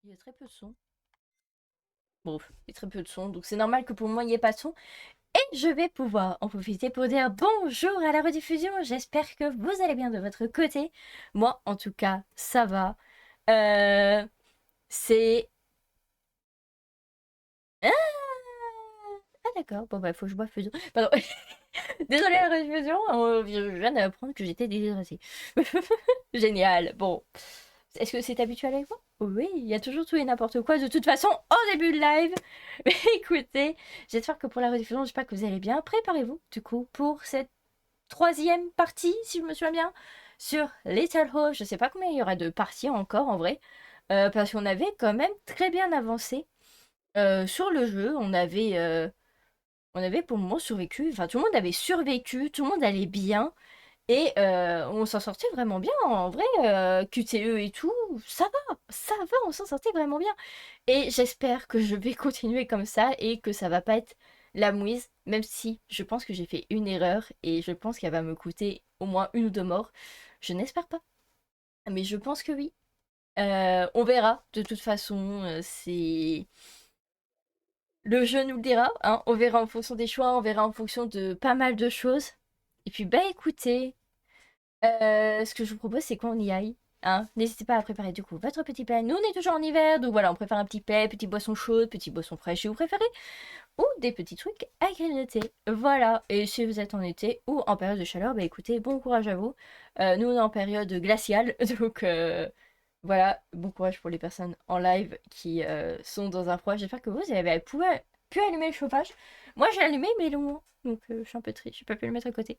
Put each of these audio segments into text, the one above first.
Il y a très peu de son. Bon, il y a très peu de son, donc c'est normal que pour moi il n'y ait pas de son. Et je vais pouvoir en profiter pour dire bonjour à la rediffusion. J'espère que vous allez bien de votre côté. Moi, en tout cas, ça va. Euh, c'est... Ah, ah, d'accord, bon bah faut que je boive plus d'eau. Pardon. Désolée la rediffusion, je viens d'apprendre que j'étais déshydratée. Génial, bon. Est-ce que c'est habituel avec moi? Oui, il y a toujours tout et n'importe quoi de toute façon au début de live. Mais écoutez, j'espère que pour la rediffusion, j'espère que vous allez bien. Préparez-vous du coup pour cette troisième partie, si je me souviens bien, sur Little Hope. Je sais pas combien il y aura de parties encore en vrai, parce qu'on avait quand même très bien avancé sur le jeu. On avait pour le moment survécu, enfin tout le monde avait survécu, tout le monde allait bien. Et on s'en sortait vraiment bien, en vrai, QTE et tout, ça va, on s'en sortait vraiment bien. Et j'espère que je vais continuer comme ça et que ça va pas être la mouise, même si je pense que j'ai fait une erreur et je pense qu'elle va me coûter au moins une ou deux morts. Je n'espère pas, mais je pense que oui. On verra, de toute façon, c'est... Le jeu nous le dira, hein. On verra en fonction des choix, on verra en fonction de pas mal de choses. Et puis, bah écoutez, ce que je vous propose, c'est qu'on y aille. Hein. N'hésitez pas à préparer du coup votre petit pain. Nous, on est toujours en hiver, donc voilà, on préfère un petit pain, petite boisson chaude, petite boisson fraîche si vous préférez, ou des petits trucs à grignoter. Voilà. Et si vous êtes en été ou en période de chaleur, bah écoutez, bon courage à vous. Nous, on est en période glaciale, donc voilà, bon courage pour les personnes en live qui sont dans un froid. J'espère que vous avez pu allumer le chauffage. Moi, j'ai allumé, mais loin. Donc, je suis un peu triste, j'ai pas pu le mettre à côté.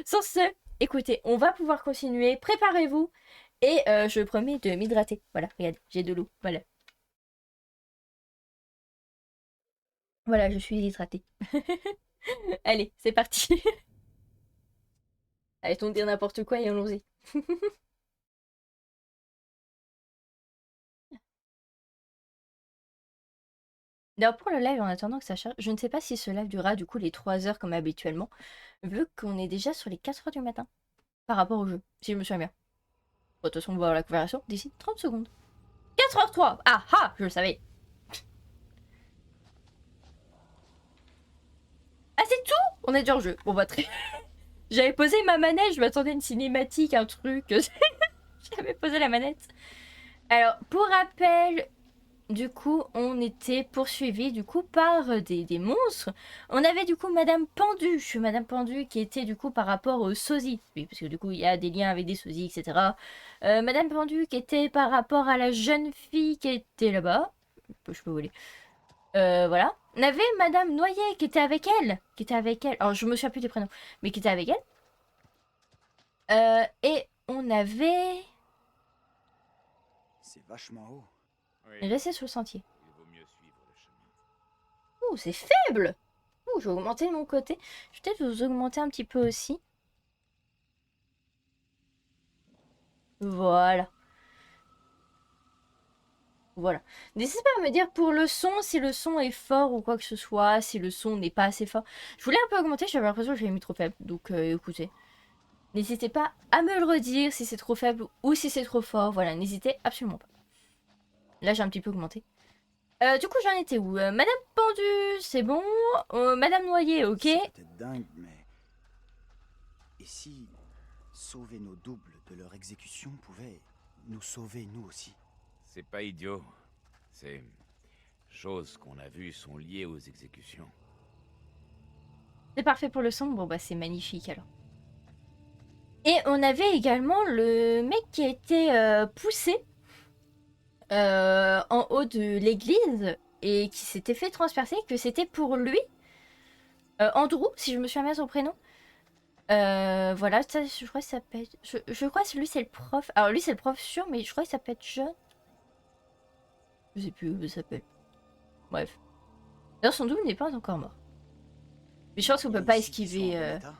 Sur ce, écoutez, on va pouvoir continuer. Préparez-vous. Et je promets de m'hydrater. Voilà, regardez, j'ai de l'eau. Voilà. Voilà, je suis hydratée. Allez, c'est parti. Allez, on dire n'importe quoi et allons-y. D'ailleurs, pour le live, en attendant que ça charge, je ne sais pas si ce live durera du coup les 3 heures comme habituellement, vu qu'on est déjà sur les 4 heures du matin par rapport au jeu, si je me souviens bien. Bon, de toute façon, on va voir la conversion d'ici 30 secondes. 4h03. Ah ah, je le savais. Ah, c'est tout. On est déjà en jeu. Bon, bah, très... J'avais posé ma manette, je m'attendais à une cinématique, un truc. J'avais posé la manette. Alors, pour rappel, du coup, on était poursuivi du coup par des monstres. On avait du coup Madame Pendue qui était du coup par rapport aux sosies. Oui, parce que du coup, il y a des liens avec des sosies, etc. Madame Pendue qui était par rapport à la jeune fille qui était là-bas. Je peux voler. Voilà. On avait Madame Noyer qui était avec elle. Qui était avec elle. Alors, je me souviens plus des prénoms. Mais qui était avec elle. Et on avait... C'est vachement haut. Oui, Rester sur le sentier. il vaut mieux suivre le chemin. Ouh, c'est faible. Ouh, je vais augmenter de mon côté. Je vais peut-être vous augmenter un petit peu aussi. Voilà. Voilà. N'hésitez pas à me dire pour le son, si le son est fort ou quoi que ce soit, si le son n'est pas assez fort. Je voulais un peu augmenter, j'avais l'impression que j'avais mis trop faible. Donc écoutez. N'hésitez pas à me le redire si c'est trop faible ou si c'est trop fort. Voilà, n'hésitez absolument pas. Là, j'ai un petit peu augmenté. Du coup, j'en étais où Madame Pendue, c'est bon. Madame Noyer, ok. C'est peut-être dingue, mais... Et si sauver nos doubles de leur exécution pouvait nous sauver nous aussi? C'est pas idiot. Ces choses qu'on a vues sont liées aux exécutions. C'est parfait pour le son. Bon, bah, c'est magnifique alors. Et on avait également le mec qui a été poussé en haut de l'église et qui s'était fait transpercer, que c'était pour lui. Andrew, si je me souviens bien son prénom. Voilà, ça, je crois que ça peut être... Je crois que lui c'est le prof. Alors lui c'est le prof sûr, mais je crois que ça peut être John. Je sais plus où il s'appelle. Bref. D'ailleurs son double n'est pas encore mort. Mais je pense qu'on peut pas Ici, ils sont en esquiver... bon état.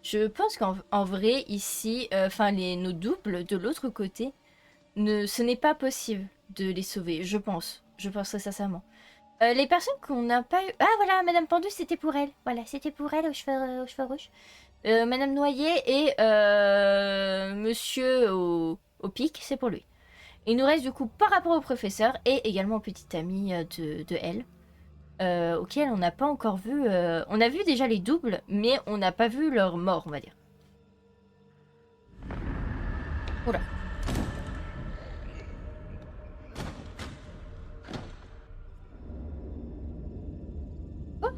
Je pense qu'en vrai, ici, enfin nos doubles de l'autre côté, ce n'est pas possible de les sauver, je pense. Je pense très sincèrement. Les personnes qu'on n'a pas eu... Ah voilà, Madame Pendue, c'était pour elle. Voilà, c'était pour elle aux cheveux rouges. Madame Noyer et Monsieur au pic, c'est pour lui. Il nous reste du coup par rapport au professeur et également au petit ami de elle, auquel on n'a pas encore vu. On a vu déjà les doubles, mais on n'a pas vu leur mort, on va dire. Oula. Quoi?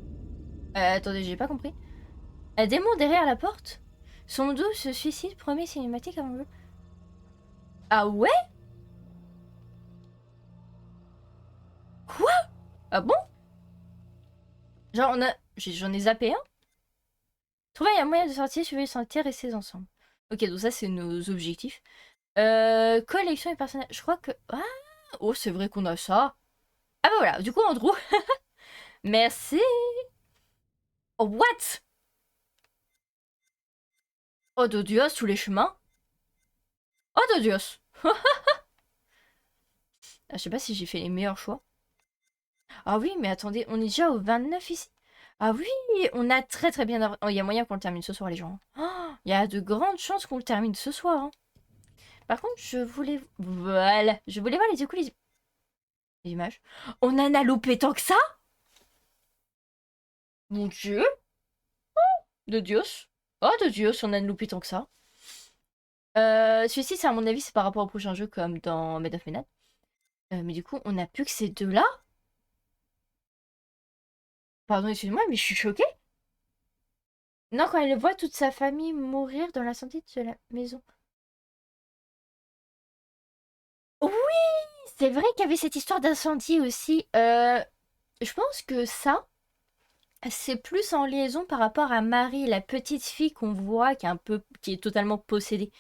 Attendez, j'ai pas compris. Un démon derrière la porte? Son dos se suicide, premier cinématique avant le... Ah ouais? Quoi? Ah bon? Genre on a... J'en ai zappé un? Trouver un moyen de sortir, suivre, sentir, rester ensemble. Ok, donc ça c'est nos objectifs. Collection et personnages. Je crois que... Ah! Oh, c'est vrai qu'on a ça. Ah bah voilà, du coup Andrew. Merci. Oh, what? Oh de Dios, tous les chemins. Oh de Dios. Ah, je sais pas si j'ai fait les meilleurs choix. Ah oui, mais attendez, on est déjà au 29 ici. Ah oui, on a très très bien... Oh, il y a moyen qu'on le termine ce soir, les gens. Oh, il y a de grandes chances qu'on le termine ce soir. Hein. Par contre, je voulais... Voilà. Je voulais voir les images. On en a loupé tant que ça? Mon Dieu. De Dios. Oh, de Dios, on a loupé tant que ça. Celui-ci, c'est à mon avis, c'est par rapport au prochain jeu comme dans Made of Medan. Mais du coup, on n'a plus que ces deux-là. Pardon, excuse-moi, mais je suis choquée. Non, quand elle voit toute sa famille mourir dans l'incendie de la maison. Oui, c'est vrai qu'il y avait cette histoire d'incendie aussi. Je pense que ça, c'est plus en liaison par rapport à Marie, la petite fille qu'on voit qui est totalement possédée.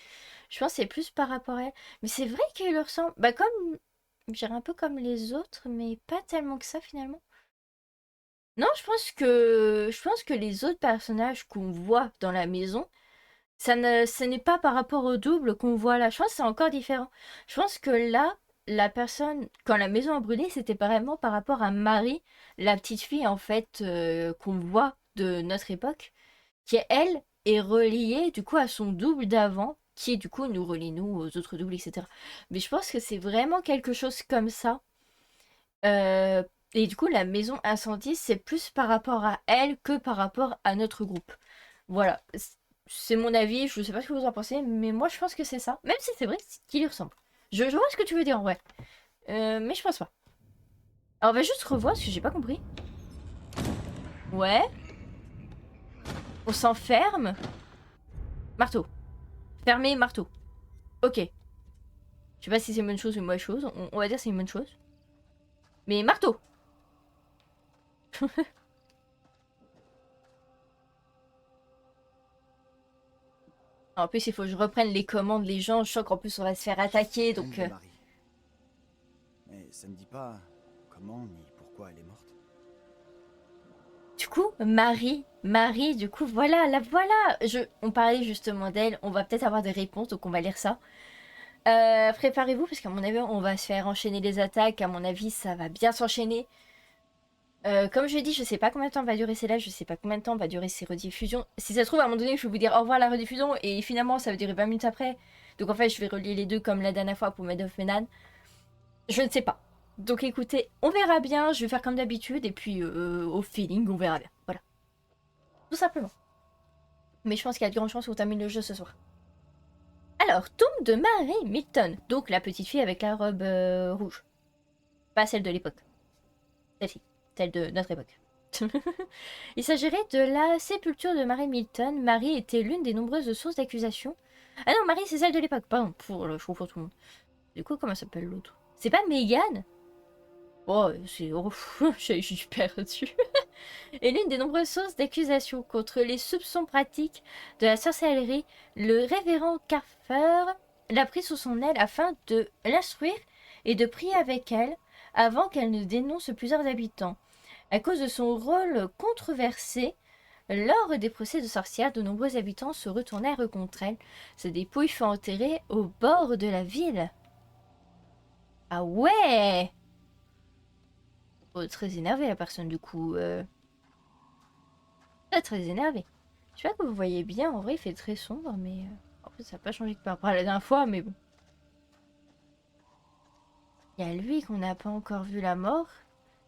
Je pense que c'est plus par rapport à elle. Mais c'est vrai qu'il leur ressemble. Bah comme, je dirais un peu comme les autres, mais pas tellement que ça finalement. Non, je pense que les autres personnages qu'on voit dans la maison, ce n'est pas par rapport au double qu'on voit là. Je pense que c'est encore différent. Je pense que là, la personne, quand la maison a brûlé, c'était vraiment par rapport à Marie, la petite fille en fait qu'on voit de notre époque, qui elle est reliée du coup à son double d'avant, qui du coup nous relie nous aux autres doubles, etc. Mais je pense que c'est vraiment quelque chose comme ça. Euh, et du coup, la maison incendie, c'est plus par rapport à elle que par rapport à notre groupe. Voilà, c'est mon avis, je sais pas ce que vous en pensez, mais moi je pense que c'est ça. Même si c'est vrai qu'il y ressemble. Je vois ce que tu veux dire en vrai. Mais je pense pas. Alors on va juste revoir parce que j'ai pas compris. Ouais. On s'enferme. Marteau. Fermé, marteau. Ok. Je sais pas si c'est une bonne chose ou une mauvaise chose. On va dire c'est une bonne chose. Mais marteau. En plus, il faut que je reprenne les commandes, les gens. Je sens qu'en plus on va se faire attaquer, donc... Tombe de Marie. Mais ça ne dit pas comment ni pourquoi elle est morte. Du coup, Marie, du coup, voilà, la voilà. On parlait justement d'elle. On va peut-être avoir des réponses, donc on va lire ça. Préparez-vous, parce qu'à mon avis, on va se faire enchaîner les attaques. À mon avis, ça va bien s'enchaîner. Comme je l'ai dit, je sais pas combien de temps va durer ces lives, je sais pas combien de temps va durer ces rediffusions. Si ça se trouve, à un moment donné, je vais vous dire au revoir la rediffusion, et finalement, ça va durer 20 minutes après. Donc en fait, je vais relier les deux comme la dernière fois pour Made of Medan. Je ne sais pas. Donc écoutez, on verra bien, je vais faire comme d'habitude, et puis au feeling, on verra bien. Voilà. Tout simplement. Mais je pense qu'il y a de grandes chances qu'on termine le jeu ce soir. Alors, tombe de Mary Milton, donc la petite fille avec la robe rouge. Pas celle de l'époque. Celle-ci. Celle de notre époque. Il s'agirait de la sépulture de Mary Milton. Marie était l'une des nombreuses sources d'accusation. Ah non, Marie, c'est celle de l'époque. Pardon, je confonds tout le monde. Du coup, comment s'appelle l'autre? C'est pas Megan? Oh, c'est... Oh, je suis perdue. Et l'une des nombreuses sources d'accusation contre les soupçons pratiques de la sorcellerie, le révérend Carfer l'a pris sous son aile afin de l'instruire et de prier avec elle avant qu'elle ne dénonce plusieurs habitants. À cause de son rôle controversé, lors des procès de sorcières, de nombreux habitants se retournèrent contre elle. Sa dépouille fut enterrée au bord de la ville. Ah ouais! Oh, très énervée la personne du coup. Très énervée. Je sais pas que vous voyez bien, en vrai il fait très sombre, mais en fait ça n'a pas changé que par rapport à la dernière fois, mais bon. Il y a lui qu'on n'a pas encore vu la mort.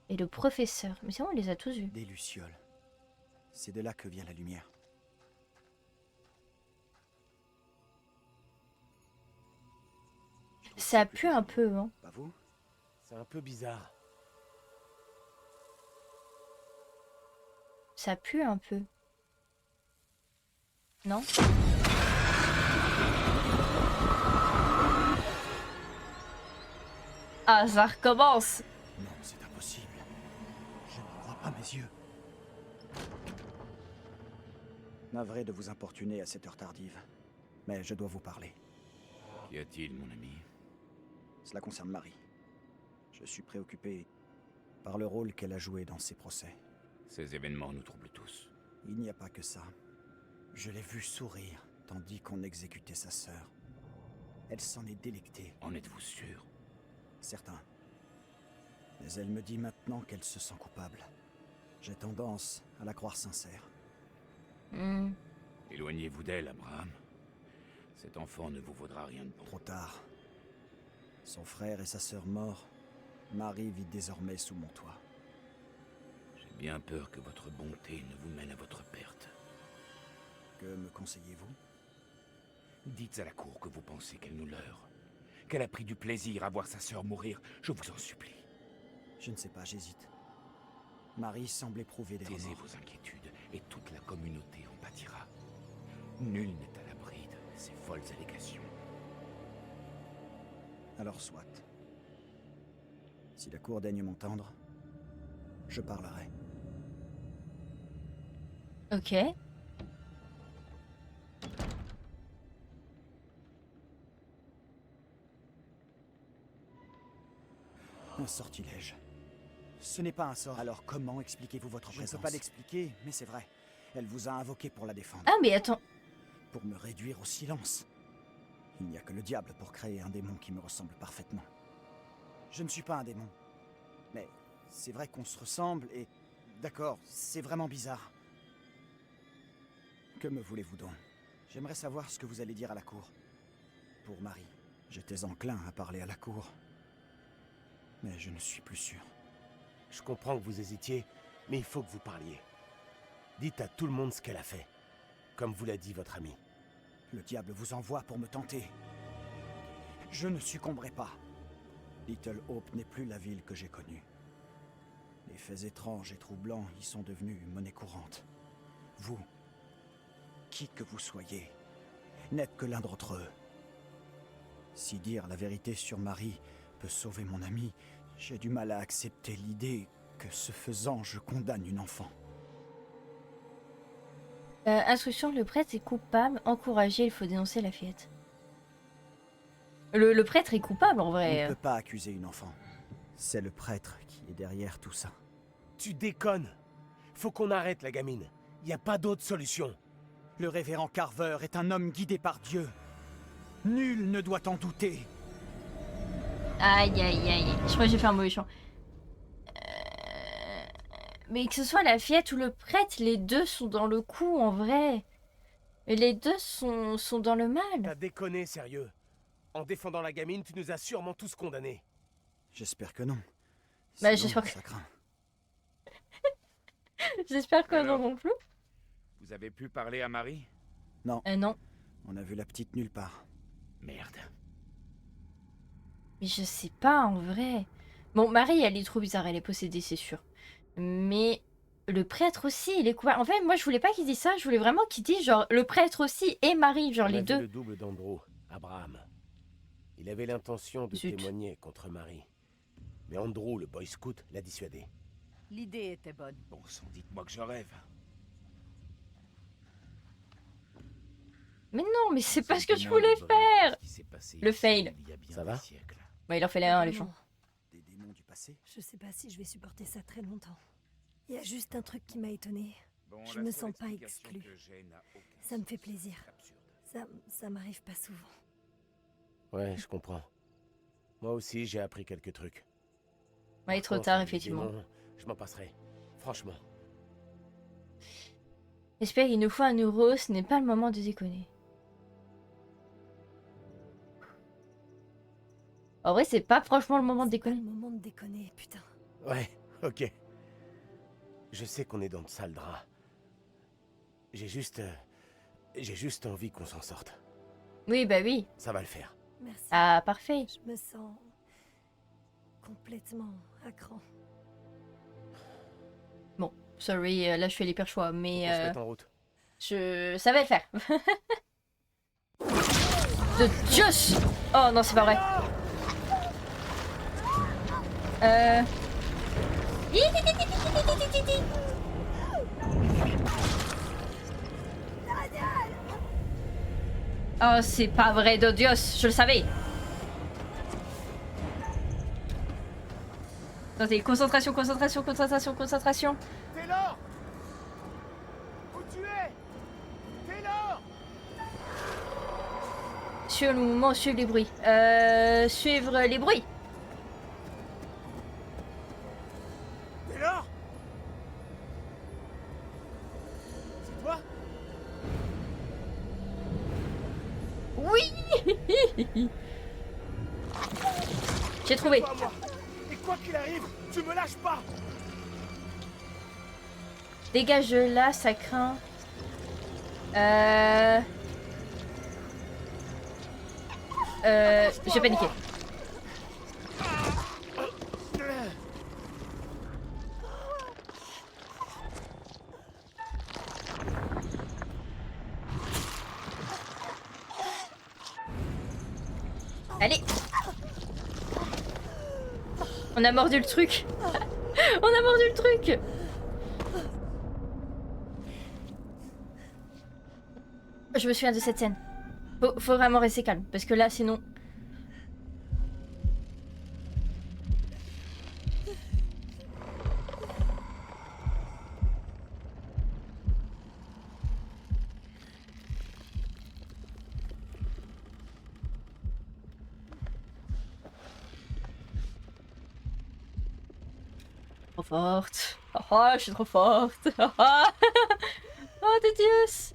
Et le professeur. Mais c'est bon, on les a tous vus. Des lucioles. C'est de là que vient la lumière. Je trouve Ça plutôt pue un joli. peu, hein. Pas vous? C'est un peu bizarre. Ça pue un peu. Non? Ah, ça recommence! Non, c'est impossible. Je ne crois pas mes yeux. Navré de vous importuner à cette heure tardive, mais je dois vous parler. Qu'y a-t-il, mon ami? Cela concerne Marie. Je suis préoccupé par le rôle qu'elle a joué dans ces procès. Ces événements nous troublent tous. Il n'y a pas que ça. Je l'ai vue sourire tandis qu'on exécutait sa sœur. Elle s'en est délectée, En êtes-vous sûr? certain. Mais elle me dit maintenant qu'elle se sent coupable. J'ai tendance à la croire sincère. Hmm. Éloignez-vous d'elle, Abraham. Cet enfant ne vous vaudra rien de bon. Trop tard. Son frère et sa sœur morts, Marie vit désormais sous mon toit. J'ai bien peur que votre bonté ne vous mène à votre perte. Que me conseillez-vous? Dites à la cour que vous pensez qu'elle nous leurre. Qu'elle a pris du plaisir à voir sa sœur mourir, je vous en supplie. Je ne sais pas, j'hésite. Marie semble éprouver des Taisez remords. vos inquiétudes, et toute la communauté en pâtira. Nul n'est à l'abri de ces folles allégations. Alors soit. Si la cour daigne m'entendre, je parlerai. Ok. Un sortilège. Ce n'est pas un sort. Alors comment expliquez-vous votre présence? Je ne peux pas l'expliquer, mais c'est vrai. Elle vous a invoqué pour la défendre. Ah, mais attends. Pour me réduire au silence. Il n'y a que le diable pour créer un démon qui me ressemble parfaitement. Je ne suis pas un démon. Mais c'est vrai qu'on se ressemble et... D'accord, c'est vraiment bizarre. Que me voulez-vous donc? J'aimerais savoir ce que vous allez dire à la cour. Pour Marie, j'étais enclin à parler à la cour. Mais je ne suis plus sûr. Je comprends que vous hésitiez, mais il faut que vous parliez. Dites à tout le monde ce qu'elle a fait. Comme vous l'a dit votre ami. Le diable vous envoie pour me tenter. Je ne succomberai pas. Little Hope n'est plus la ville que j'ai connue. Les faits étranges et troublants y sont devenus monnaie courante. Vous, qui que vous soyez, n'êtes que l'un d'entre eux. Si dire la vérité sur Marie peut sauver mon ami, j'ai du mal à accepter l'idée que ce faisant, je condamne une enfant. Instruction, le prêtre est coupable. Encouragé, il faut dénoncer la fillette. Le prêtre est coupable en On vrai. ne peut pas accuser une enfant. C'est le prêtre qui est derrière tout ça. Tu déconnes. Faut qu'on arrête la gamine. Y a pas d'autre solution. Le révérend Carver est un homme guidé par Dieu. Nul ne doit en douter. Aïe aïe aïe. Je crois que j'ai fait un mauvais choix. Mais que ce soit la fillette ou le prêtre, les deux sont dans le coup en vrai. Et les deux sont dans le mal. T'as déconné, sérieux. En défendant la gamine, tu nous as sûrement tous condamnés. J'espère que non. Bah, Sinon, j'espère que- ça craint. J'espère que non Alors non plus. Vous avez pu parler à Marie? Non, Non. on a vu la petite nulle part. Merde. Mais je sais pas en vrai. Bon, Marie, elle est trop bizarre, elle est possédée, c'est sûr. Mais le prêtre aussi, il est coupable. En fait, moi, je voulais pas qu'il dise ça, je voulais vraiment qu'il dise genre le prêtre aussi et Marie, genre On les a vu deux. le double d'Andrew, Abraham. Il avait l'intention de Zut. témoigner contre Marie. Mais Andrew, le boy scout, l'a dissuadé. L'idée était bonne. Bon sang, dites-moi que je rêve. Mais non, mais c'est pas ce que je Simplement voulais le vrai faire. de ce qui s'est passé Le ici fail. il y a bien Ça des va siècles. Bah, il en fait les uns, les gens. Des démons du passé? Je sais pas si je vais supporter ça très longtemps. Il y a juste un truc qui m'a étonnée. Bon, Je la me seule sens pas explication exclue. que j'ai n'a aucun Ça me fait sens. plaisir. C'est absurde. Ça m'arrive pas souvent. Ouais, je comprends. Moi aussi, j'ai appris quelques trucs. Ouais, Par trop contre, tard, les effectivement. démons, je m'en passerai. Franchement. J'espère qu'il nous faut un euro, ce n'est pas le moment de déconner. En vrai, c'est pas franchement le moment de C'est pas déconner. le moment de déconner, putain. Ouais, ok. Je sais qu'on est dans de sales draps. J'ai juste envie qu'on s'en sorte. Oui, bah oui. Ça va le faire. Merci. Ah, parfait. Je me sens complètement à cran. Bon, sorry, là je fais l'hyper choix, Faut mais qu'on se mette en route. ça va le faire. De Dios! Oh non, c'est pas vrai. Euh... Oh, c'est pas vrai, de Dios, je le savais. Attendez, concentration, concentration, concentration, concentration. Taylor! Où tu es? Taylor! Suivre le mouvement, suivre les bruits. Suivre les bruits. Taylor! C'est toi? Oui. J'ai trouvé. Pas moi! Et quoi qu'il arrive, tu me lâches pas! Dégage de là, ça craint. J'ai paniqué. Allez. On a mordu le truc. On a mordu le truc. Je me souviens de cette scène. Faut vraiment rester calme, parce que là, sinon... Trop forte. Oh, je suis trop forte. Oh, de Dios.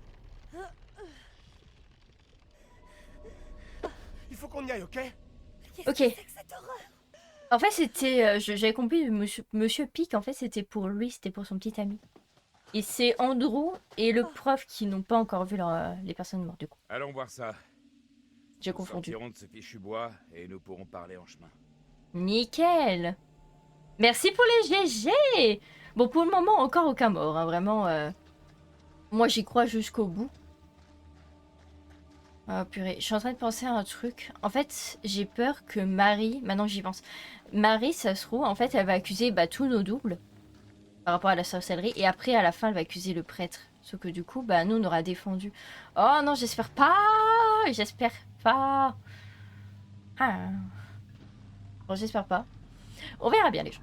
Il faut qu'on y aille, ok? Qu'est-ce Ok. que c'est que cette horreur? En fait, c'était... j'avais compris, Monsieur Pic, en fait, c'était pour lui, c'était pour son petit ami. Et c'est Andrew et le prof qui n'ont pas encore vu les personnes mortes, du coup. Allons voir ça. J'ai Nous confondu. sortirons de ce fichu bois et nous pourrons parler en chemin. Nickel. Merci pour les GG. Bon, pour le moment, encore aucun mort, hein, vraiment. Moi, j'y crois jusqu'au bout. Oh purée, je suis en train de penser à un truc. En fait, j'ai peur que Marie, maintenant que j'y pense, Marie, ça se trouve, en fait, elle va accuser tous nos doubles par rapport à la sorcellerie. Et après, à la fin, elle va accuser le prêtre. Sauf que du coup, nous, on aura défendu. Oh non, j'espère pas. J'espère pas. Ah. Bon, j'espère pas. On verra bien, les gens.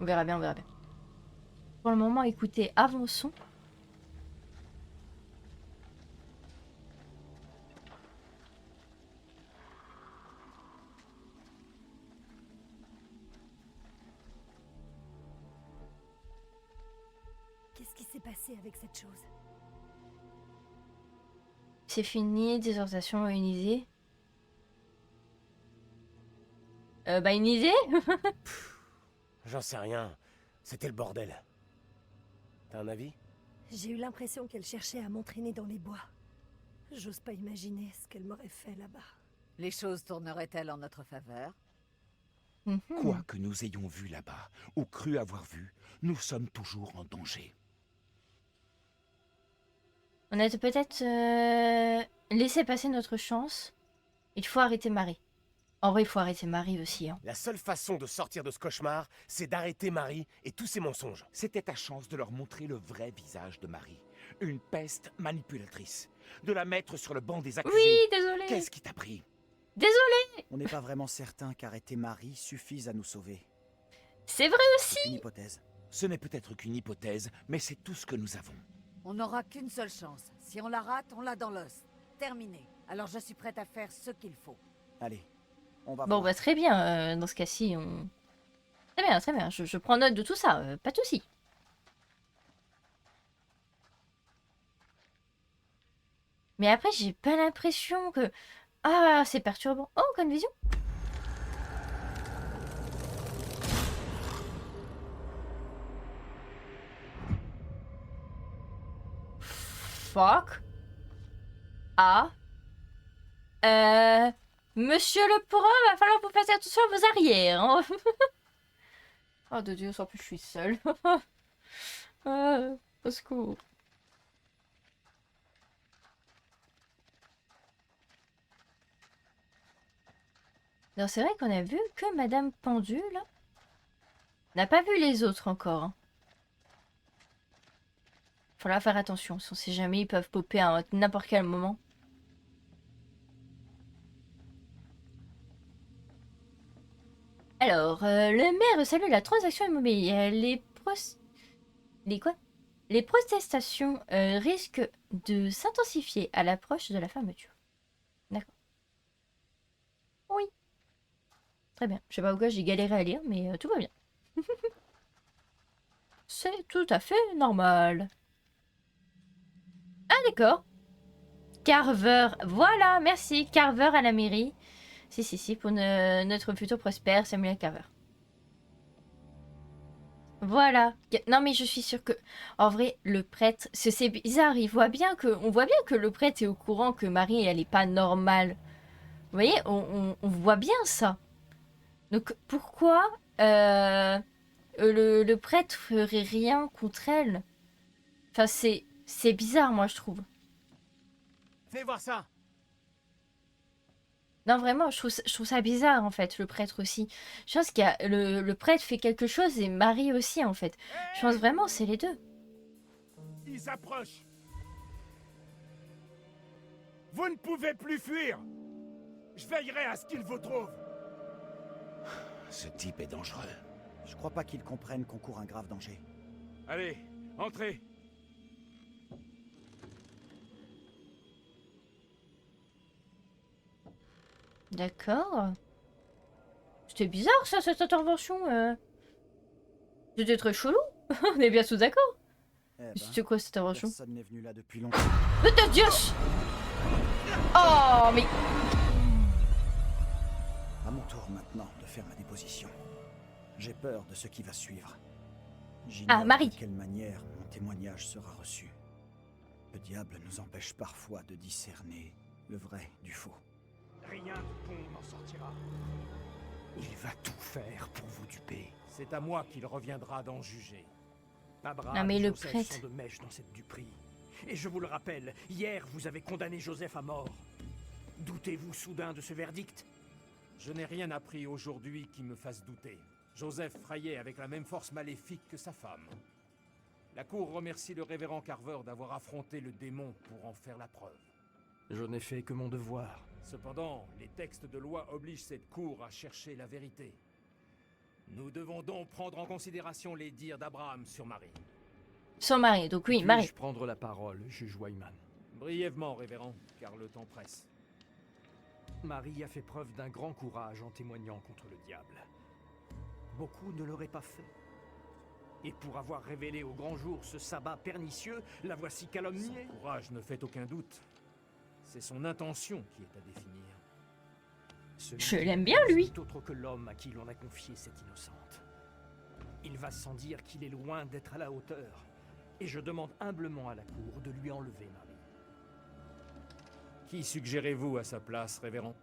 On verra bien, on verra bien. Pour le moment, écoutez, avançons. Qu'est-ce qui s'est passé avec cette chose? C'est fini, désertation ionisée. Ionisée. J'en sais rien. C'était le bordel. T'as un avis? J'ai eu l'impression qu'elle cherchait à m'entraîner dans les bois. J'ose pas imaginer ce qu'elle m'aurait fait là-bas. Les choses tourneraient-elles en notre faveur? Mhm. Quoi que nous ayons vu là-bas, ou cru avoir vu, nous sommes toujours en danger. On a peut-être laissé passer notre chance. Il faut arrêter Marie. En vrai, il faut arrêter Marie aussi. Hein. La seule façon de sortir de ce cauchemar, c'est d'arrêter Marie et tous ses mensonges. C'était ta chance de leur montrer le vrai visage de Marie. Une peste manipulatrice. De la mettre sur le banc des accusés. Oui, désolé. Qu'est-ce qui t'a pris? Désolé. On n'est pas vraiment certain qu'arrêter Marie suffise à nous sauver. C'est vrai aussi. C'est une hypothèse. Ce n'est peut-être qu'une hypothèse, mais c'est tout ce que nous avons. On n'aura qu'une seule chance. Si on la rate, on l'a dans l'os. Terminé. Alors je suis prête à faire ce qu'il faut. Allez, on va Bon, voir. très bien. Dans ce cas-ci, on... Très bien, très bien. Je prends note de tout ça. Pas de soucis. Mais après, j'ai pas l'impression que... Ah, c'est perturbant. Oh, comme vision. Fuck. Ah. Monsieur le pourra, va falloir vous faire attention à vos arrières. Hein. Oh de Dieu, en plus je suis seule. Au secours. Alors c'est vrai qu'on a vu que Madame Pendule. On n'a pas vu les autres encore. Hein. Faudra faire attention, on sait jamais, ils peuvent popper à n'importe quel moment. Alors, le maire salue la transaction immobilière. Les quoi? Les protestations risquent de s'intensifier à l'approche de la fermeture. D'accord. Oui. Très bien. Je sais pas pourquoi j'ai galéré à lire, mais tout va bien. C'est tout à fait normal. Ah d'accord. Carver. Voilà, merci. Carver à la mairie. Si, pour notre futur prospère, Samuel Carver. Voilà. Non mais je suis sûre que... En vrai, le prêtre... C'est bizarre, on voit bien que le prêtre est au courant que Marie, elle est pas normale. Vous voyez, on voit bien ça. Donc pourquoi le prêtre ferait rien contre elle? Enfin, c'est bizarre, moi, je trouve. Fais voir ça. Non, vraiment, je trouve ça bizarre, en fait, le prêtre aussi. Je pense qu'il y a... Le prêtre fait quelque chose et Marie aussi, en fait. Je pense vraiment, c'est les deux. Ils s'approchent. Vous ne pouvez plus fuir. Je veillerai à ce qu'ils vous trouvent. Ce type est dangereux. Je crois pas qu'ils comprennent qu'on court un grave danger. Allez, entrez. D'accord. C'était bizarre, ça, cette intervention. C'était très chelou. On est bien tous d'accord. Eh ben, C'était quoi, cette intervention? personne n'est venu là depuis longtemps. De Dieu! Oh, mais... À mon tour maintenant de faire ma déposition. J'ai peur de ce qui va suivre. J'ignore Marie. de quelle manière mon témoignage sera reçu. Le diable nous empêche parfois de discerner le vrai du faux. Rien de bon n'en sortira. Il va tout faire pour vous duper. C'est à moi qu'il reviendra d'en juger. Abraham Non, mais et le Joseph prêtre. sont de mèche dans cette duperie. Et je vous le rappelle, hier vous avez condamné Joseph à mort. Doutez-vous soudain de ce verdict? Je n'ai rien appris aujourd'hui qui me fasse douter. Joseph fraillait avec la même force maléfique que sa femme. La cour remercie le révérend Carver d'avoir affronté le démon pour en faire la preuve. Je n'ai fait que mon devoir. Cependant, les textes de loi obligent cette cour à chercher la vérité. Nous devons donc prendre en considération les dires d'Abraham sur Marie. Son mari, donc oui, Marie. Puis-je prendre la parole, juge Wyman? Brièvement, révérend, car le temps presse. Marie a fait preuve d'un grand courage en témoignant contre le diable. Beaucoup ne l'auraient pas fait. Et pour avoir révélé au grand jour ce sabbat pernicieux, la voici calomniée. Son courage ne fait aucun doute. C'est son intention qui est à définir. Celui Je qui l'aime bien, l'accuse lui. n'est autre que l'homme à qui l'on a confié cette innocente. Il va sans dire qu'il est loin d'être à la hauteur. Et je demande humblement à la cour de lui enlever Marie. Qui suggérez-vous à sa place, révérend?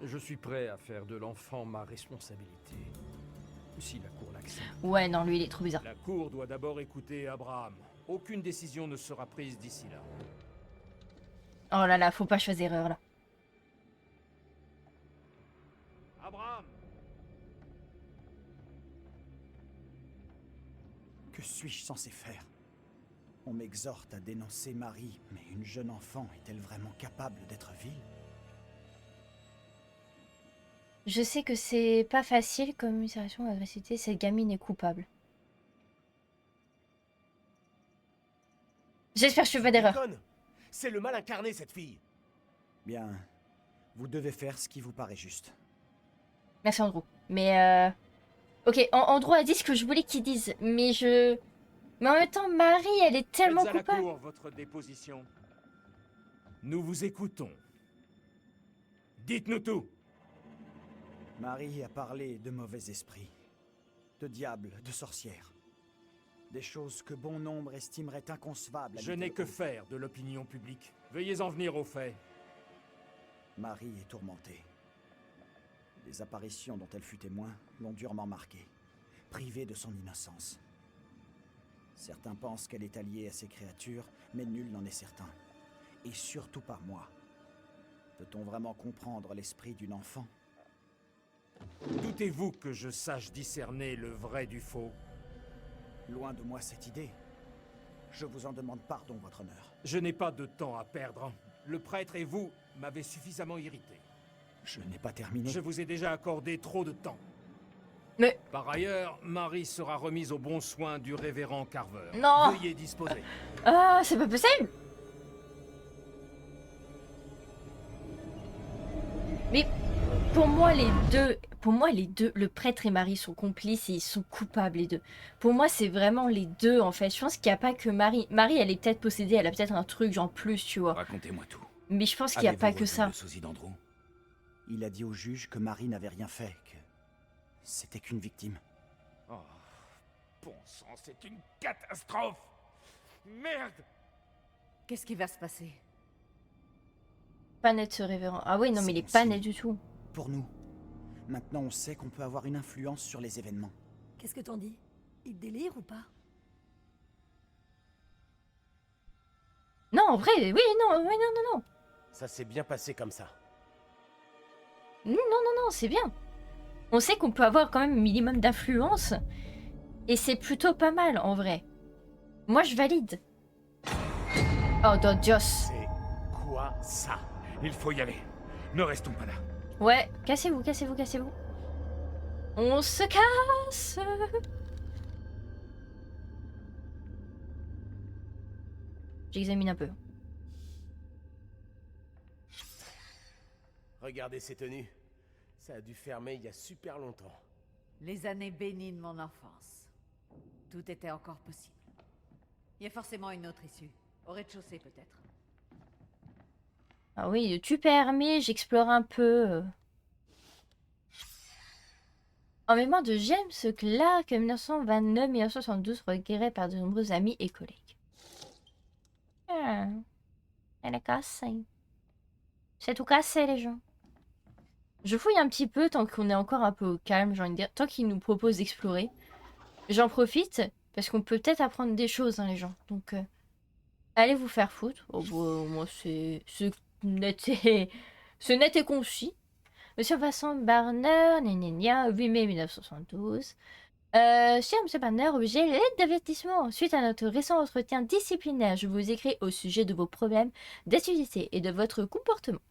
Je suis prêt à faire de l'enfant ma responsabilité. Si la cour l'accepte. Ouais, non, lui, il est trop bizarre. La cour doit d'abord écouter Abraham. Aucune décision ne sera prise d'ici là. Oh là là, faut pas que je fasse d'erreur, là. Abraham! Que suis-je censé faire? On m'exhorte à dénoncer Marie, mais une jeune enfant est-elle vraiment capable d'être vile? Je sais que c'est pas facile comme communication à réciter, cette gamine est coupable. J'espère que je fais pas d'erreur. Déconne. C'est le mal incarné, cette fille. Bien, vous devez faire ce qui vous paraît juste. Merci Andrew. Mais ok, Andrew a dit ce que je voulais qu'il dise, mais je... Mais en même temps, Marie, elle est tellement Faites à la coupable. cour votre déposition. Nous vous écoutons. Dites-nous tout. Marie a parlé de mauvais esprits, de diables, de sorcières. Des choses que bon nombre estimeraient inconcevables. à Je n'ai Little que Hope. faire de l'opinion publique. Veuillez en venir aux faits. Marie est tourmentée. Les apparitions dont elle fut témoin l'ont durement marquée, privée de son innocence. Certains pensent qu'elle est alliée à ces créatures, mais nul n'en est certain. Et surtout pas moi. Peut-on vraiment comprendre l'esprit d'une enfant? Doutez-vous que je sache discerner le vrai du faux? Loin de moi cette idée. Je vous en demande pardon, votre honneur. Je n'ai pas de temps à perdre. Le prêtre et vous m'avez suffisamment irrité. Je n'ai pas terminé. Je vous ai déjà accordé trop de temps. Mais Par ailleurs, Marie sera remise aux bons soins du révérend Carver. Non. Veuillez disposer. ah, c'est pas possible. Mais pour moi les deux, le prêtre et Marie sont complices et ils sont coupables les deux. Pour moi, c'est vraiment les deux en fait. Je pense qu'il n'y a pas que Marie. Marie, elle est peut-être possédée, elle a peut-être un truc en plus, tu vois. Racontez-moi tout. Mais je pense qu'il n'y a pas que ça. Le sosie d'Andrew? Il a dit au juge que Marie n'avait rien fait, que c'était qu'une victime. Oh, bon sang, c'est une catastrophe! Merde! Qu'est-ce qui va se passer? Pas net ce révérend. Ah oui, non, mais il est C'est pas bon net signe. du tout. Pour nous, maintenant on sait qu'on peut avoir une influence sur les événements. Qu'est-ce que t'en dis? Il délire ou pas? Non, en vrai, oui, non, oui, non, non, Ça s'est bien passé comme ça. non, non, non, non, c'est bien. On sait qu'on peut avoir quand même un minimum d'influence. Et c'est plutôt pas mal, en vrai. Moi, je valide. Oh, don Dios. C'est quoi ça? Il faut y aller. Ne restons pas là. Ouais, cassez-vous, cassez-vous, cassez-vous. On se casse. J'examine un peu. Regardez ces tenues. Ça a dû fermer il y a super longtemps. Les années bénies de mon enfance. Tout était encore possible. Il y a forcément une autre issue. Au rez-de-chaussée, peut-être. Ah oui, tu permets, j'explore un peu. En mémoire de James Clark, 1929-1972, requéré par de nombreux amis et collègues. Ah, elle a cassé. C'est tout cassé, les gens. Je fouille un petit peu tant qu'on est encore un peu au calme, j'ai envie de dire. Tant qu'ils nous proposent d'explorer. J'en profite, parce qu'on peut peut-être apprendre des choses, hein, les gens. Donc, allez vous faire foutre. Oh, bah, moi, c'est net et... c'est net et concis. Monsieur Vincent Barner, 8 mai 1972. Cher Monsieur Barner, objet l'aide d'avertissement. Suite à notre récent entretien disciplinaire, je vous écris au sujet de vos problèmes d'assiduité et de votre comportement.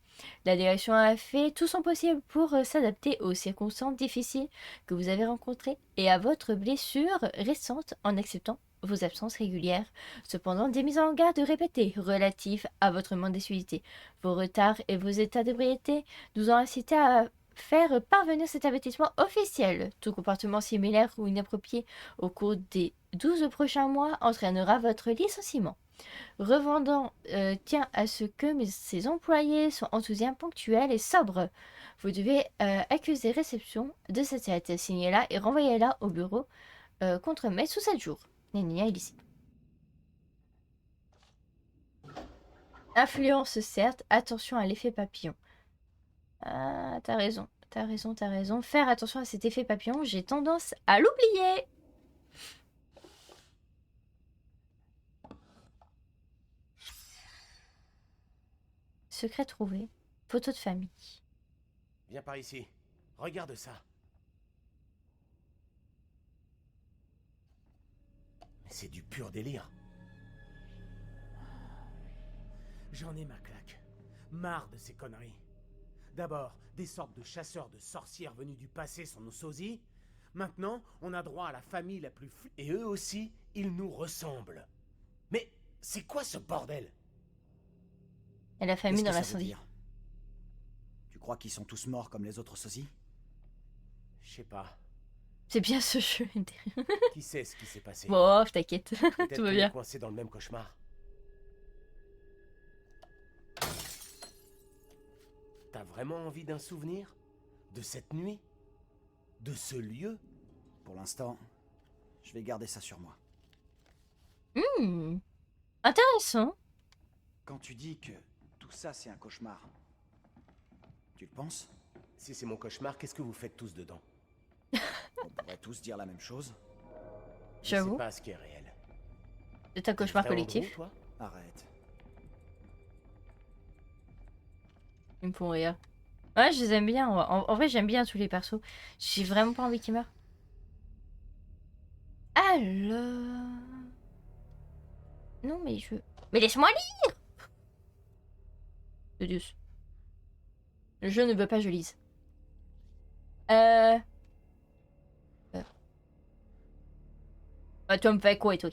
La direction a fait tout son possible pour s'adapter aux circonstances difficiles que vous avez rencontrées et à votre blessure récente en acceptant vos absences régulières. Cependant, des mises en garde répétées relatives à votre manque d'assiduité, vos retards et vos états d'ébriété nous ont incité à faire parvenir cet avertissement officiel. Tout comportement similaire ou inapproprié au cours des 12 prochains mois entraînera votre licenciement. Revendant tient à ce que ses employés soient enthousiastes, ponctuels et sobres. Vous devez accuser réception de cette lettre, signez-la et renvoyez-la au bureau contre mail sous 7 jours. Nénia illicite. Influence certes, attention à l'effet papillon. Ah, t'as raison, t'as raison, t'as raison. Faire attention à cet effet papillon, j'ai tendance à l'oublier. Secret trouvé. Photo de famille. Viens par ici. Regarde ça. Mais c'est du pur délire. J'en ai ma claque. Marre de ces conneries. D'abord, des sortes de chasseurs de sorcières venus du passé sont nos sosies. Maintenant, on a droit à la famille la plus Et eux aussi, ils nous ressemblent. Mais c'est quoi ce bordel? Et la famille Qu'est-ce dans que ça veut l'incendie. dire? Tu crois qu'ils sont tous morts comme les autres sosies? Je sais pas. C'est bien ce jeu. Qui sait ce qui s'est passé? Bon, t'inquiète. Peut-être Tout va qu'on est bien. coincé dans le même cauchemar. T'as vraiment envie d'un souvenir? De cette nuit? De ce lieu? Pour l'instant, je vais garder ça sur moi. Intéressant. Quand tu dis que tout ça c'est un cauchemar, tu le penses? Si c'est mon cauchemar, qu'est-ce que vous faites tous dedans? On pourrait tous dire la même chose. Je sais J'avoue. pas ce qui est réel. C'est un cauchemar T'es vrai, collectif. Andrew, toi? Arrête. Ils me font rire. Ouais, je les aime bien. En vrai, j'aime bien tous les persos. J'ai vraiment pas envie qu'ils meurent. Alors... Non, mais je... Mais laisse-moi lire. De Dieu. Je ne veux pas que je lise. Tu me fais quoi, toi?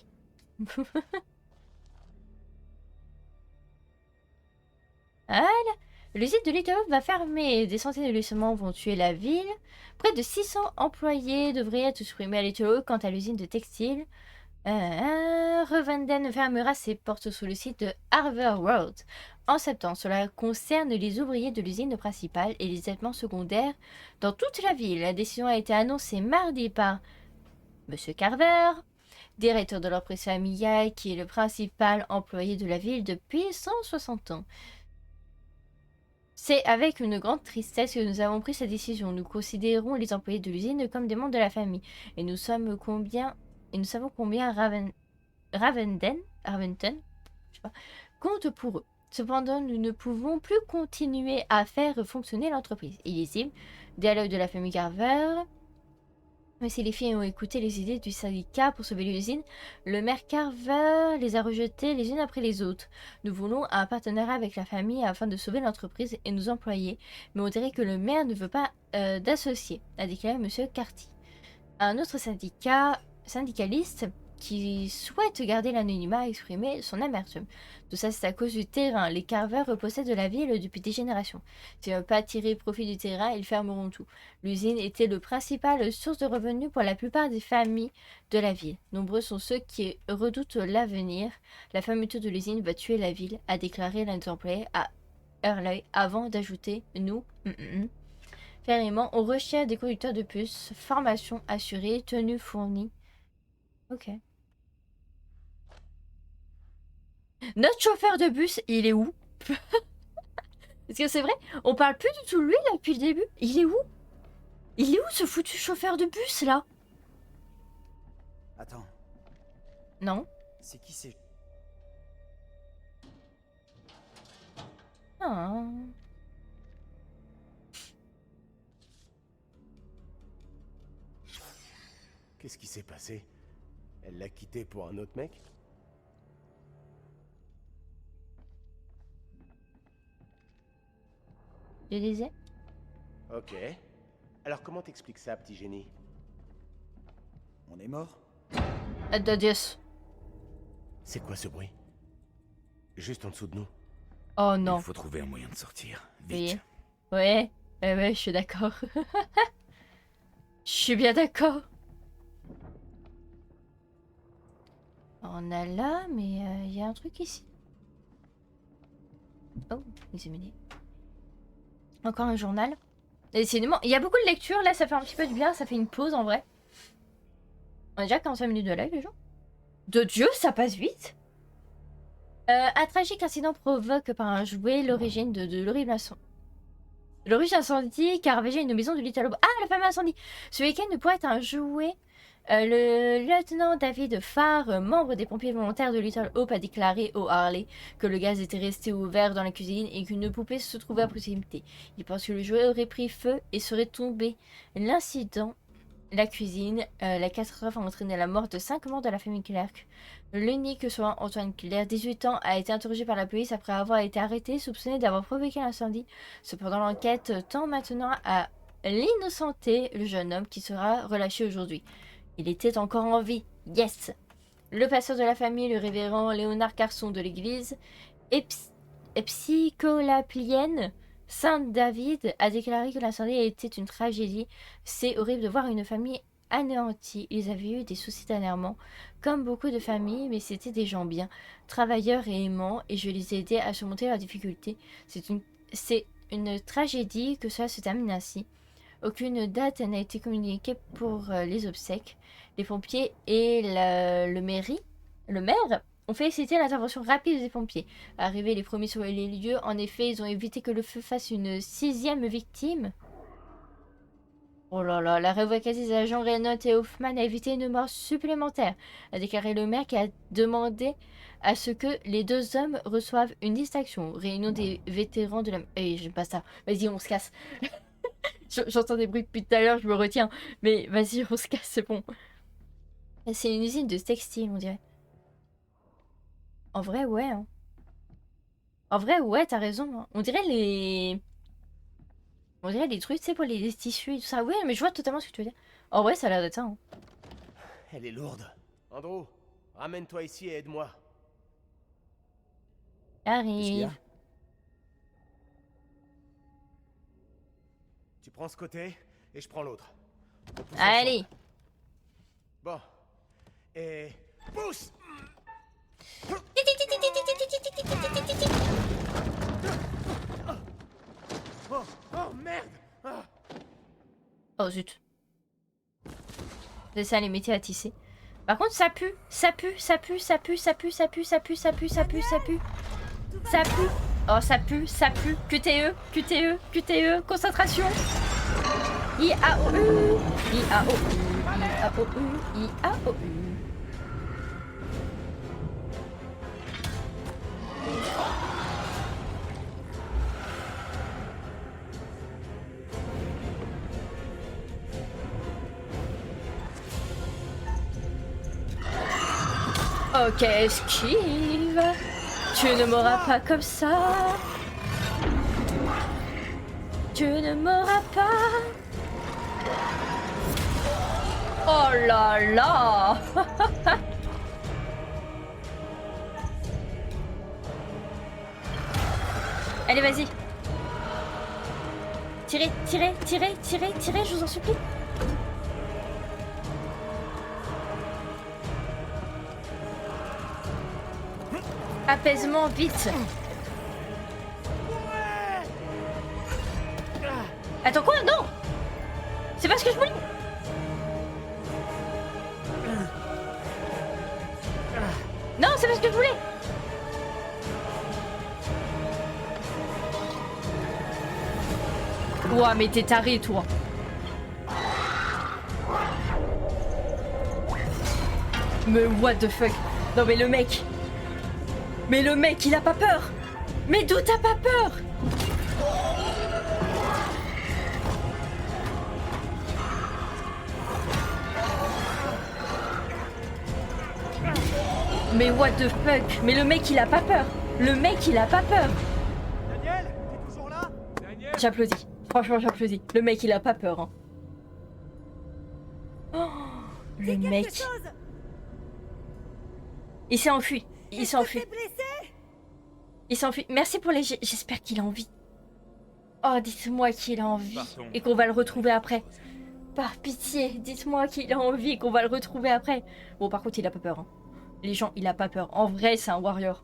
Voilà. L'usine de Little Hope va fermer. Des centaines de licenciements vont tuer la ville. Près de 600 employés devraient être supprimés à Little Hope. Quant à l'usine de textile, Revenden fermera ses portes sur le site de Harvard Road en septembre. Cela concerne les ouvriers de l'usine principale et les établissements secondaires dans toute la ville. La décision a été annoncée mardi par Monsieur Carver, directeur de l'entreprise familiale qui est le principal employé de la ville depuis 160 ans. C'est avec une grande tristesse que nous avons pris cette décision. Nous considérons les employés de l'usine comme des membres de la famille et nous savons combien Ravenden, je sais pas, compte pour eux. Cependant, nous ne pouvons plus continuer à faire fonctionner l'entreprise. Illisible, dialogue de la famille Carver. Mais si les filles ont écouté les idées du syndicat pour sauver l'usine, le maire Carver les a rejetées les unes après les autres. Nous voulons un partenariat avec la famille afin de sauver l'entreprise et nos employés, mais on dirait que le maire ne veut pas d'associés, a déclaré M. Carty. Un autre syndicaliste qui souhaite garder l'anonymat a exprimé son amertume. Tout ça, c'est à cause du terrain. Les Carver possèdent la ville depuis des générations. S'ils ne veulent pas tirer profit du terrain, ils fermeront tout. L'usine était le principal source de revenus pour la plupart des familles de la ville. Nombreux sont ceux qui redoutent l'avenir. La fermeture de l'usine va tuer la ville, a déclaré l'un des employés à Hurley avant d'ajouter « Nous, Ferrément, on recherche des conducteurs de bus, formation assurée, tenue fournie. » Ok. Notre chauffeur de bus, il est où? Parce que c'est vrai, on parle plus du tout de lui là depuis le début. Il est où? Il est où ce foutu chauffeur de bus là? Attends, Non. c'est qui ces... Ah. Qu'est-ce qui s'est passé? Elle l'a quitté pour un autre mec? Je disais. Ok. Alors comment t'expliques ça, petit génie? On est mort? Adios. C'est quoi ce bruit? Juste en dessous de nous. Oh non. Il faut trouver un moyen de sortir. Oui. Vite. Ouais. Ouais, je suis d'accord. Je suis bien d'accord. On a là, mais il y a un truc ici. Oh, examiner. Encore un journal. Décidément, il y a beaucoup de lecture, là ça fait un petit peu du bien, ça fait une pause en vrai. On a déjà 45 minutes de live les gens. De Dieu, ça passe vite. Un tragique incident provoque par un jouet l'origine de l'horrible incendie. L'origine incendie qui a ravagé une maison de Little Hope. Ah, le fameux incendie. Ce week-end pourrait être un jouet. Le lieutenant David Farr, membre des pompiers volontaires de Little Hope, a déclaré au Harley que le gaz était resté ouvert dans la cuisine et qu'une poupée se trouvait à proximité. Il pense que le jouet aurait pris feu et serait tombé. L'incident, la cuisine, la catastrophe a entraîné la mort de 5 membres de la famille Clark. L'unique survivant, Antoine Claire, 18 ans, a été interrogé par la police après avoir été arrêté, soupçonné d'avoir provoqué l'incendie. Cependant, l'enquête tend maintenant à l'innocenter le jeune homme qui sera relâché aujourd'hui. Il était encore en vie. Yes! Le pasteur de la famille, le révérend Léonard Carson de l'église Epsicolaplienne Saint-David, a déclaré que l'incendie était une tragédie. C'est horrible de voir une famille anéantie. Ils avaient eu des soucis dernièrement, comme beaucoup de familles, mais c'était des gens bien, travailleurs et aimants, et je les ai aidés à surmonter leurs difficultés. C'est une tragédie que cela se termine ainsi. Aucune date n'a été communiquée pour les obsèques. Les pompiers et le maire ont félicité l'intervention rapide des pompiers. Arrivés les premiers sur les lieux, en effet, ils ont évité que le feu fasse une 6e victime. Oh là là, la révocation des agents Reynolds et Hoffman a évité une mort supplémentaire, a déclaré le maire qui a demandé à ce que les 2 hommes reçoivent une distinction. Réunion des vétérans de la... Eh, j'aime pas ça. Vas-y, on se casse. J'entends des bruits depuis tout à l'heure, je me retiens. Mais vas-y, on se casse, c'est bon. C'est une usine de textile, on dirait. En vrai, ouais. Hein. En vrai, ouais, t'as raison. Hein. On dirait les trucs, tu sais, pour les tissus et tout ça. Ouais, mais je vois totalement ce que tu veux dire. En vrai, ça a l'air d'être ça. Hein. Elle est lourde. Andrew, ramène-toi ici et aide-moi. Qu'est-ce qu'il y Arrive. a? Tu prends ce côté et je prends l'autre. On pousse Allez. ensemble. Bon. Et... pousse. Oh, oh merde. Ah. Oh zut. C'est ça les métiers à tisser. Par contre ça pue, ça pue, ça pue, ça pue, ça pue, ça pue, ça pue, ça pue, ça pue, ça pue. Ça pue. Oh ça pue, ça pue. QTE, QTE, QTE, concentration. I-A-O-U. I-A-O-U. I-A-O-U. I-A-O-U. Ok, esquive. Tu ne m'auras pas comme ça. Tu ne m'auras pas. Oh là là. Allez, vas-y. Tirez, tirez, tirez, tirez, tirez, je vous en supplie. Apaisement, vite. Attends, quoi? Non! C'est pas ce que je voulais! Non, c'est pas ce que je voulais! Ouah, mais t'es taré, toi! Mais what the fuck? Non, mais le mec! Mais le mec, il a pas peur! Mais d'où t'as pas peur? Mais what the fuck? Mais le mec, il a pas peur! Le mec, il a pas peur! Daniel, t'es toujours là? Daniel. J'applaudis. Franchement, j'applaudis. Le mec, il a pas peur. Hein. Oh, le mec. Il s'est enfui. Il s'est enfui. Il s'est enfui. Merci pour les... J'espère qu'il a envie. Oh, dites-moi qu'il a envie. Et qu'on va le retrouver après. Par pitié, dites-moi qu'il a envie et qu'on va le retrouver après. Bon, par contre, il a pas peur. Hein. Les gens, il a pas peur. En vrai, c'est un warrior.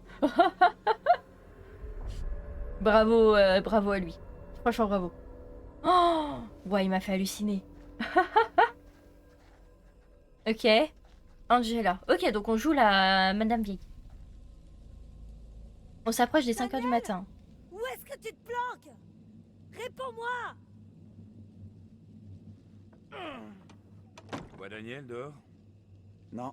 Bravo, bravo à lui. Franchement, bravo. Oh, ouais, il m'a fait halluciner. Ok. Angela. Ok, donc on joue la Madame Vieille. On s'approche des 5h du matin. Où est-ce que tu te planques? Réponds-moi! Tu vois Daniel dehors? Non.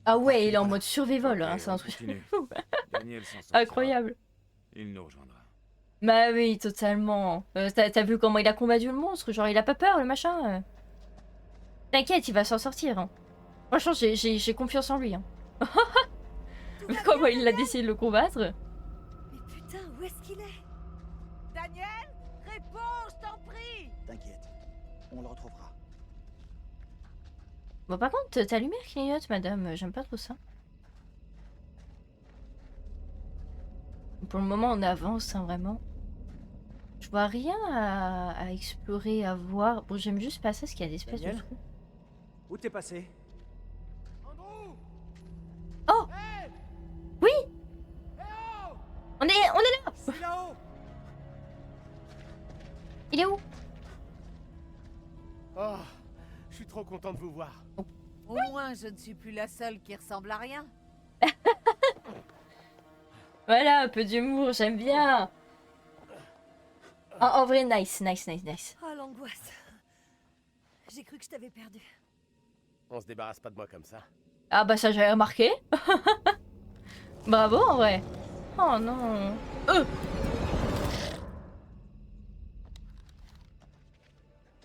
Ah ouais, il est en mode survival, hein, Ok, c'est un on truc continue. fou. Daniel s'en sortira. Incroyable. Il nous rejoindra. Bah oui, totalement. T'as vu comment il a combattu le monstre? Genre, il a pas peur, le machin. T'inquiète, il va s'en sortir. Hein. Franchement, j'ai confiance en lui. Hein. Vu comment il a décidé de le combattre. Mais putain, où est-ce qu'il est? Daniel, réponds, je t'en prie. T'inquiète. On le retrouvera. Bon, par contre, ta lumière clignote, madame. J'aime pas trop ça. Pour le moment, on avance, hein, vraiment. Je vois rien à explorer, à voir. Bon, j'aime juste passer parce qu'il y a des espèces de Daniel trous. Où t'es passé? Andrew! Oh! Hey! Oui! Hey oh! On est là! C'est là-haut! Il est où? Oh, je suis trop content de vous voir. Au moins, je ne suis plus la seule qui ressemble à rien. Voilà, un peu d'humour, j'aime bien. En vrai, nice. Oh, l'angoisse. J'ai cru que je t'avais perdu. On se débarrasse pas de moi comme ça. Ah bah ça j'avais remarqué. Bravo en vrai. Oh non.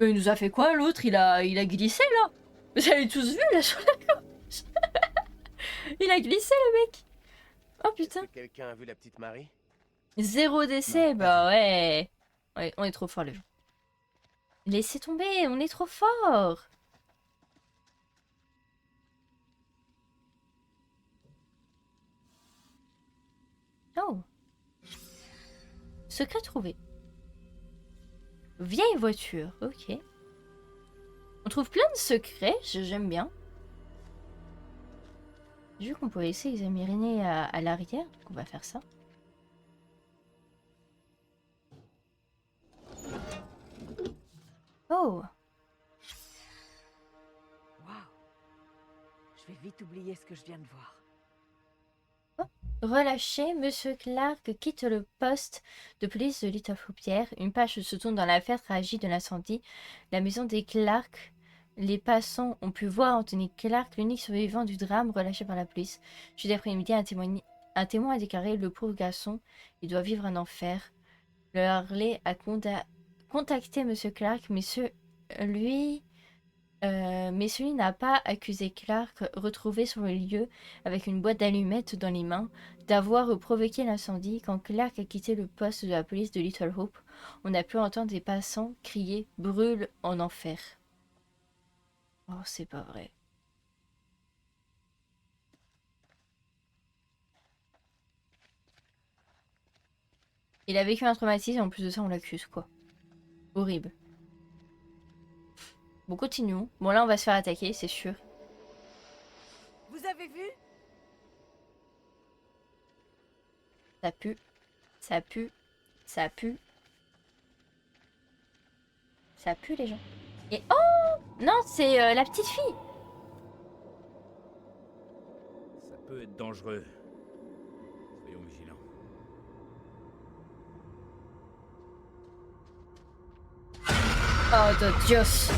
Il nous a fait quoi l'autre? Il a glissé là. Vous avez tous vu là sur la gauche. Il a glissé le mec. Oh Est-ce putain. que quelqu'un a vu la petite Marie? 0 décès, bah ouais. Ouais, on est trop fort les gens. Laissez tomber, on est trop fort. Oh. Secret trouvé. Vieille voiture, ok. On trouve plein de secrets, j'aime bien. J'ai vu qu'on pouvait essayer d'examiner à l'arrière, donc on va faire ça. Oh, Waouh. Je vais vite oublier ce que je viens de voir. relâché, Monsieur Clark quitte le poste de police de Little Hope. Une page se tourne dans l'affaire tragique de l'incendie. La maison des Clark. Les passants ont pu voir Anthony Clark, l'unique survivant du drame relâché par la police. Jeudi après-midi, un témoin a déclaré le pauvre garçon, il doit vivre un enfer. Le Harley a contacté Monsieur Clark, mais celui n'a pas accusé Clark, retrouvé sur le lieu avec une boîte d'allumettes dans les mains, d'avoir provoqué l'incendie. Quand Clark a quitté le poste de la police de Little Hope, on a pu entendre des passants crier « Brûle en enfer ». Oh, c'est pas vrai. Il a vécu un traumatisme et en plus de ça, on l'accuse, quoi. Horrible. Bon, continuons. Bon, là, on va se faire attaquer, c'est sûr. Vous avez vu? Ça pue. Ça pue. Ça pue. Ça pue, les gens. Et oh! Non, c'est la petite fille. Ça peut être dangereux. Soyons vigilants. Oh, de Dios.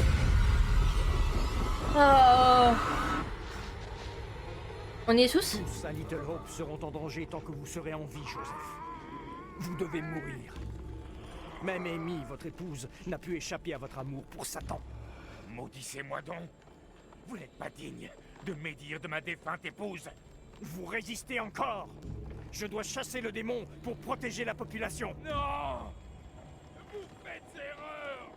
Oh. On y est tous? Tous à Little Hope seront en danger tant que vous serez en vie, Joseph. Vous devez mourir. Même Amy, votre épouse, n'a pu échapper à votre amour pour Satan. Maudissez-moi donc. Vous n'êtes pas digne de médire de ma défunte épouse. Vous résistez encore. Je dois chasser le démon pour protéger la population. Non! Vous faites erreur!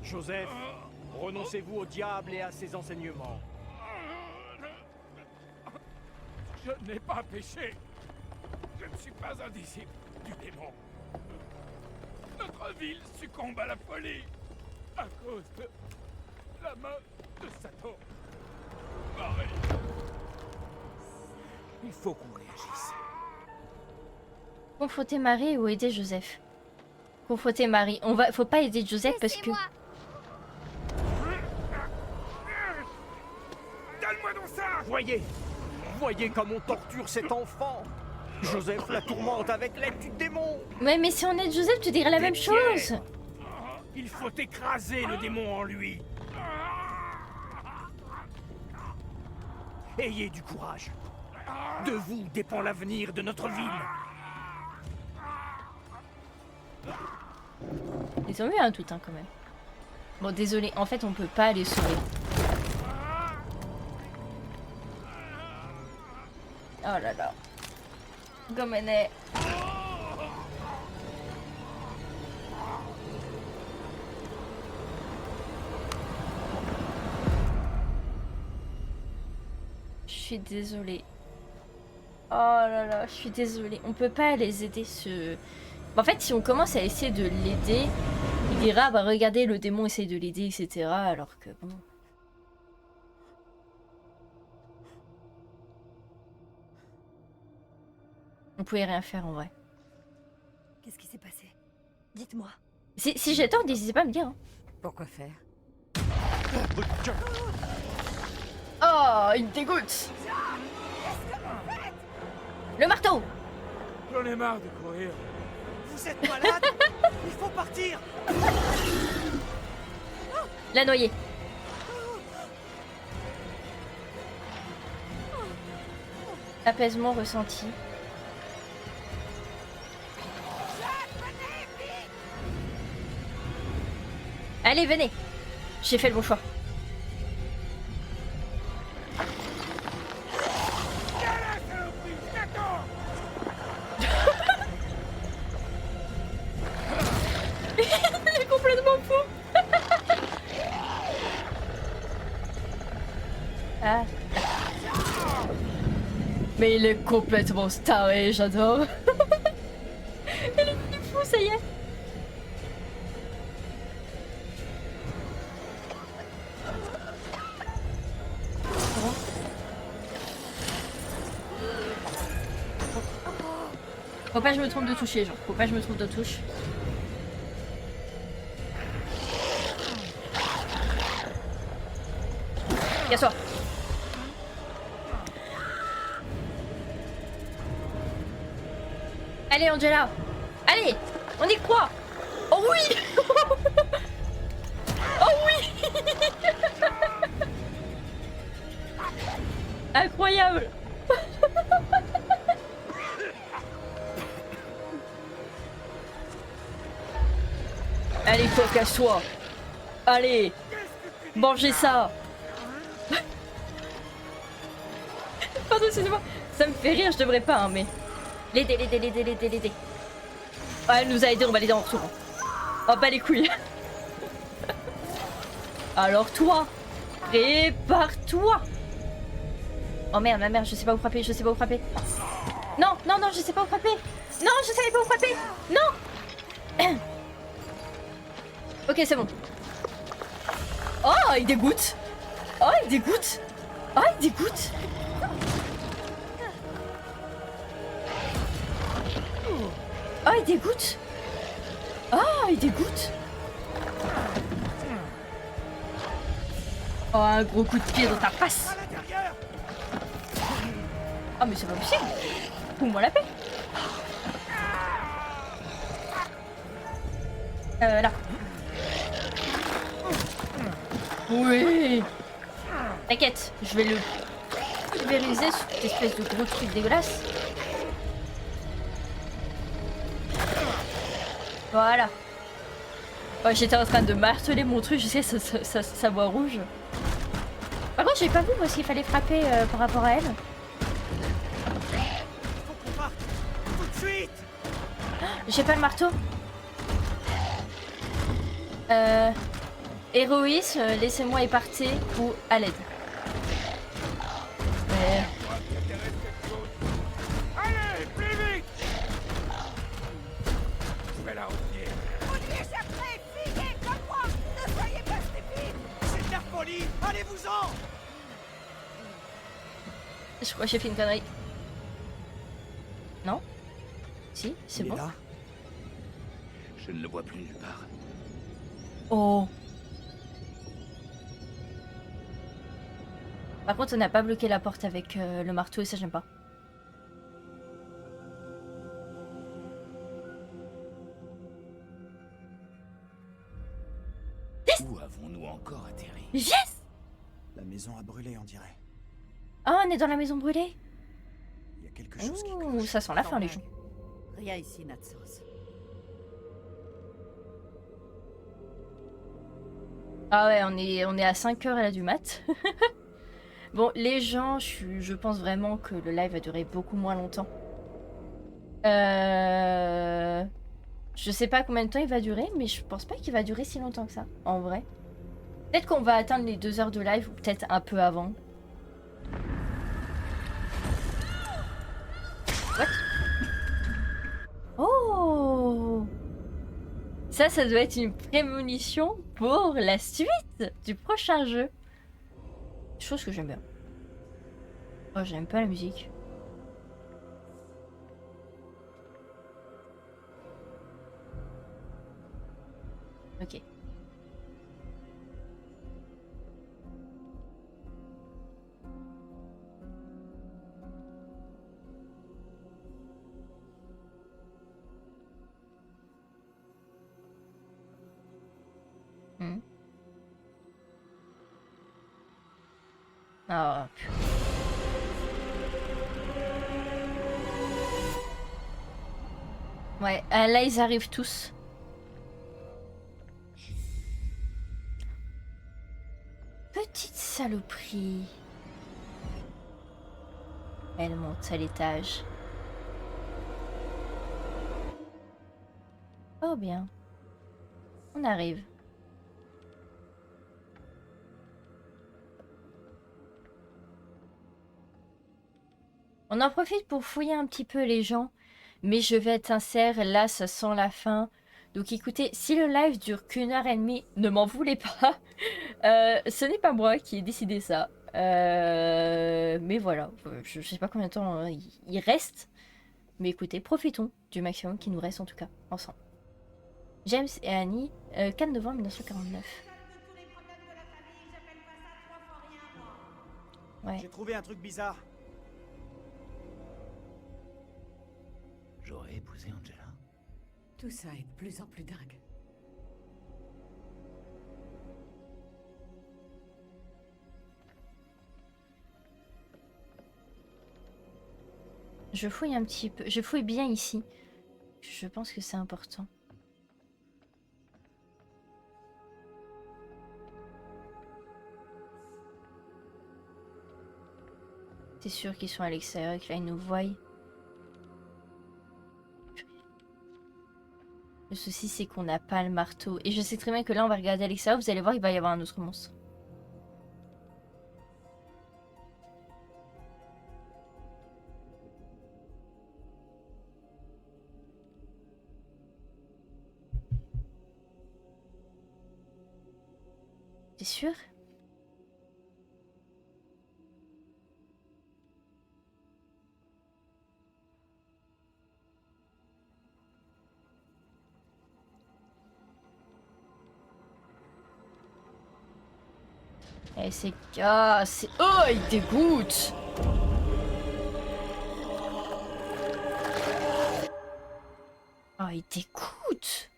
Joseph, renoncez-vous au diable et à ses enseignements. Je n'ai pas péché. Je ne suis pas un disciple du démon. Notre ville succombe à la folie à cause de la main de Satan. Marie. Il faut qu'on réagisse. Confronter Marie ou aider Joseph? Confronter Marie. Faut pas aider Joseph parce que... Donne-moi donc ça! Voyez comme on torture cet enfant. Joseph la tourmente avec l'aide du démon. Ouais, mais si on aide Joseph, tu dirais la même chose. Il faut écraser le démon en lui. Ayez du courage. De vous dépend l'avenir de notre ville. Ils ont eu un tout, hein, quand même. Bon, désolé. En fait, on peut pas les sauver. Oh là là. Comme elle est. Je suis désolée. Oh là là, je suis désolée. On peut pas les aider En fait, si on commence à essayer de l'aider, il dira bah regardez le démon essaye de l'aider, etc. Alors que bon. On pouvait rien faire en vrai. Qu'est-ce qui s'est passé? Dites-moi. Si j'ai tort, n'hésitez pas à me dire. Hein. Pourquoi faire? Oh, il me dégoûte. Le marteau. J'en ai marre de courir. Vous êtes malade? Il faut partir. La noyée. Apaisement ressenti. Allez, venez. J'ai fait le bon choix. Il est complètement fou. Ah. Mais il est complètement staré, j'adore. Il est plus fou, ça y est. Faut pas que je me trompe de touche, les gens. Faut pas que je me trompe de touche. Casse-toi. Allez, Angela. Allez, on y croit. Oh oui. Oh oui. Incroyable. Allez, toi, casse-toi. Allez, mangez ça. Pardon, excusez-moi. Ça me fait rire, je devrais pas, hein, mais... L'aider. Ah, elle nous a aidés, on va l'aider en retour. Oh, bah les couilles. Alors toi, prépare-toi. Oh merde, ma mère, je sais pas où frapper, Non, je sais pas où frapper. Non, je savais pas où frapper. Non. Ok, c'est bon. Oh, il dégoûte. Oh, il dégoûte. Oh, un gros coup de pied dans ta face. Oh, mais c'est pas possible. Fous-moi la paix. Là. Oui. T'inquiète, je vais le pulvériser sur cette espèce de gros truc dégueulasse. Voilà. Oh, j'étais en train de marteler mon truc, je sais, ça voit rouge. Par contre, j'ai pas vu moi s'il fallait frapper par rapport à elle. Faut qu'on parte. Tout de suite. J'ai pas le marteau. Héroïsme, laissez-moi éparter ou à l'aide. Allez, plus vite. Je vais la retenir. C'est de la folie. Allez-vous-en. Je crois que j'ai fait une connerie. Non? Si, c'est Il est bon. là? Je ne le vois plus nulle part. Oh. Par contre, on n'a pas bloqué la porte avec le marteau et ça, j'aime pas. Où avons-nous encore atterri? Yes! La maison a brûlé, on dirait. Ah, on est dans la maison brûlée. Il y a quelque chose qui Ouh, cloche. ça sent la fin, les gens. Rien ici n'a de sens. Ah ouais, on est à 5h et là du mat. Bon, les gens, je pense vraiment que le live va durer beaucoup moins longtemps. Je sais pas combien de temps il va durer, mais je pense pas qu'il va durer si longtemps que ça, en vrai. Peut-être qu'on va atteindre les 2 heures de live, ou peut-être un peu avant. What? Oh! Ça doit être une prémonition pour la suite du prochain jeu. Chose que j'aime bien. Oh, j'aime pas la musique. Ok. Hmm. Ah, ouais, là ils arrivent tous. Petite saloperie. Elle monte à l'étage. Oh bien. On arrive. On en profite pour fouiller un petit peu les gens. Mais je vais être sincère, là ça sent la fin. Donc écoutez, si le live dure qu'1 h 30, ne m'en voulez pas. Ce n'est pas moi qui ai décidé ça. Mais voilà, je sais pas combien de temps il reste. Mais écoutez, profitons du maximum qui nous reste en tout cas, ensemble. James et Annie, 4 novembre 1949. Ouais. J'ai trouvé un truc bizarre. J'aurais épousé Angela. Tout ça est de plus en plus dingue. Je fouille un petit peu. Je fouille bien ici. Je pense que c'est important. C'est sûr qu'ils sont à l'extérieur et que là ils nous voient. Le souci c'est qu'on n'a pas le marteau. Et je sais très bien que là on va regarder à l'extérieur. Vous allez voir, il va y avoir un autre monstre. T'es sûr? Et c'est... Ah, c'est... Oh, il dégoûte! Oh, il dégoûte!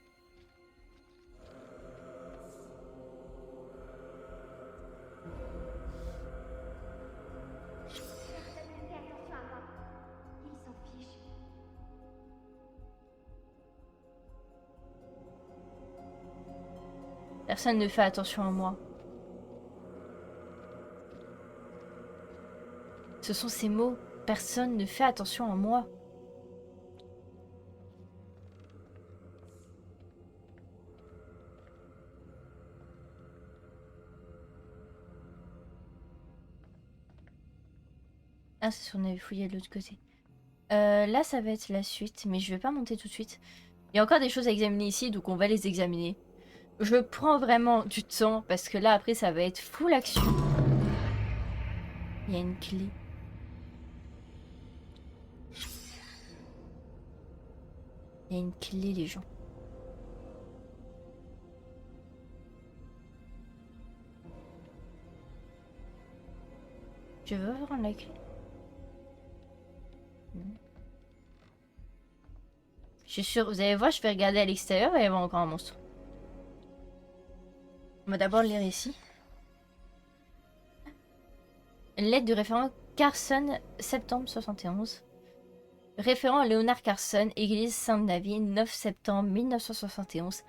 Personne ne fait attention à moi. Ce sont ces mots. Personne ne fait attention à moi. Ah, c'est sûr, on avait fouillé de l'autre côté. Là, ça va être la suite, mais je vais pas monter tout de suite. Il y a encore des choses à examiner ici, donc on va les examiner. Je prends vraiment du temps, parce que là, après, ça va être full action. Il y a une clé. Il y a une clé, les gens. Je veux prendre la clé. Non. Je suis sûre, vous allez voir, je vais regarder à l'extérieur, il va y avoir encore un monstre. On va d'abord lire ici. Lettre du référent Carson, septembre 71. Référent Léonard Carson, église Sainte-Navie, 9 septembre 1971.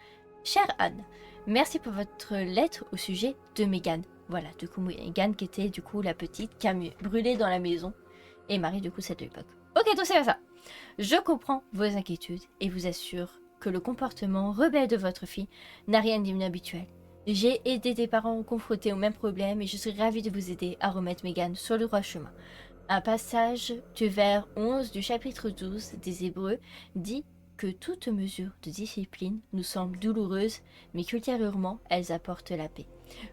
Chère Anne, merci pour votre lettre au sujet de Megan. Voilà, du coup, Megan qui était du coup la petite qui a brûlé dans la maison. Et Marie, du coup, c'est de l'époque. Ok, tout c'est ça. Je comprends vos inquiétudes et vous assure que le comportement rebelle de votre fille n'a rien d'inhabituel. J'ai aidé des parents confrontés au même problème et je suis ravie de vous aider à remettre Megan sur le droit chemin. Un passage du vers 11 du chapitre 12 des Hébreux dit que toute mesure de discipline nous semble douloureuse, mais qu'ultérieurement elles apportent la paix.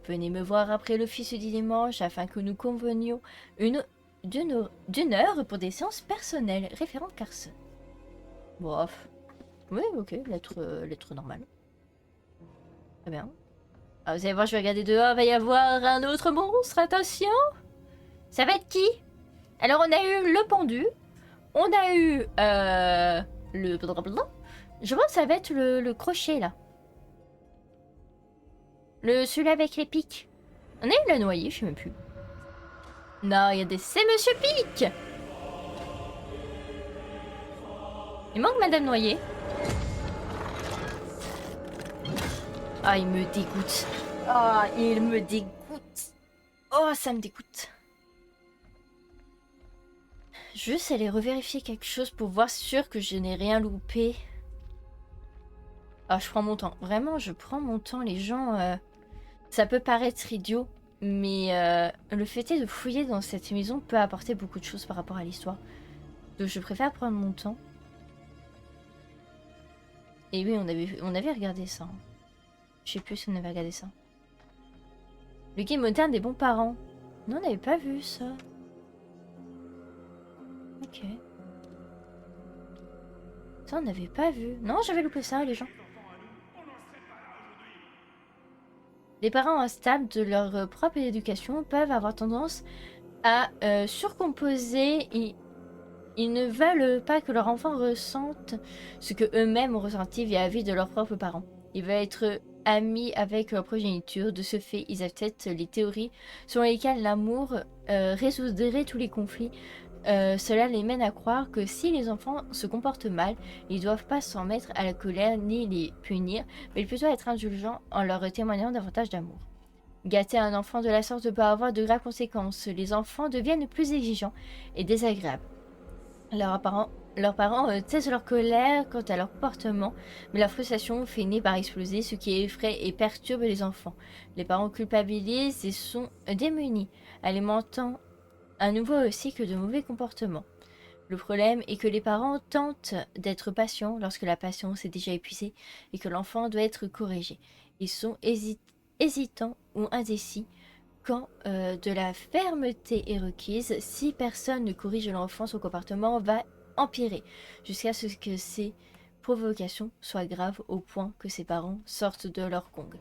Venez me voir après l'office du dimanche afin que nous convenions d'une heure pour des séances personnelles. Référent Carson. Bof. Oui, ok, lettre normale. Très bien. Ah, vous allez voir, je vais regarder dehors, il va y avoir un autre monstre, attention. Ça va être qui? Alors on a eu le pendu, on a eu le... Je pense que ça va être le crochet là. Celui-là avec les pics. On a eu le noyer, je sais même plus. Non, regardez, c'est Monsieur Pic. Il manque Madame Noyer. Ah, il me dégoûte. Ah, il me dégoûte. Oh, ça me dégoûte. Juste aller revérifier quelque chose pour voir sûr que je n'ai rien loupé. Ah, je prends mon temps. Vraiment, je prends mon temps. Les gens, ça peut paraître idiot, mais le fait est de fouiller dans cette maison peut apporter beaucoup de choses par rapport à l'histoire. Donc je préfère prendre mon temps. Et oui, on avait regardé ça. Hein. Je sais plus si on avait regardé ça. Le guide moderne des bons parents. Non, on n'avait pas vu ça. Ok. Ça, on n'avait pas vu. Non, j'avais loupé ça, les gens. Les parents instables de leur propre éducation peuvent avoir tendance à surcomposer. Ils ne veulent pas que leur enfant ressente ce que eux-mêmes ont ressenti via la vie de leurs propres parents. Ils veulent être amis avec leur progéniture. De ce fait, ils acceptent les théories selon lesquelles l'amour résoudrait tous les conflits. Cela les mène à croire que si les enfants se comportent mal, ils ne doivent pas s'en mettre à la colère ni les punir, mais plutôt être indulgents en leur témoignant davantage d'amour. Gâter un enfant de la sorte peut avoir de graves conséquences. Les enfants deviennent plus exigeants et désagréables. Leurs parents taisent leur colère quant à leur comportement, mais la frustration finit par exploser, ce qui effraie et perturbe les enfants. Les parents culpabilisent et sont démunis, alimentant un nouveau cycle de mauvais comportements. Le problème est que les parents tentent d'être patients lorsque la patience est déjà épuisée et que l'enfant doit être corrigé. Ils sont hésitants ou indécis quand de la fermeté est requise. Si personne ne corrige l'enfant, son comportement va empirer jusqu'à ce que ses provocations soient graves au point que ses parents sortent de leur Kong.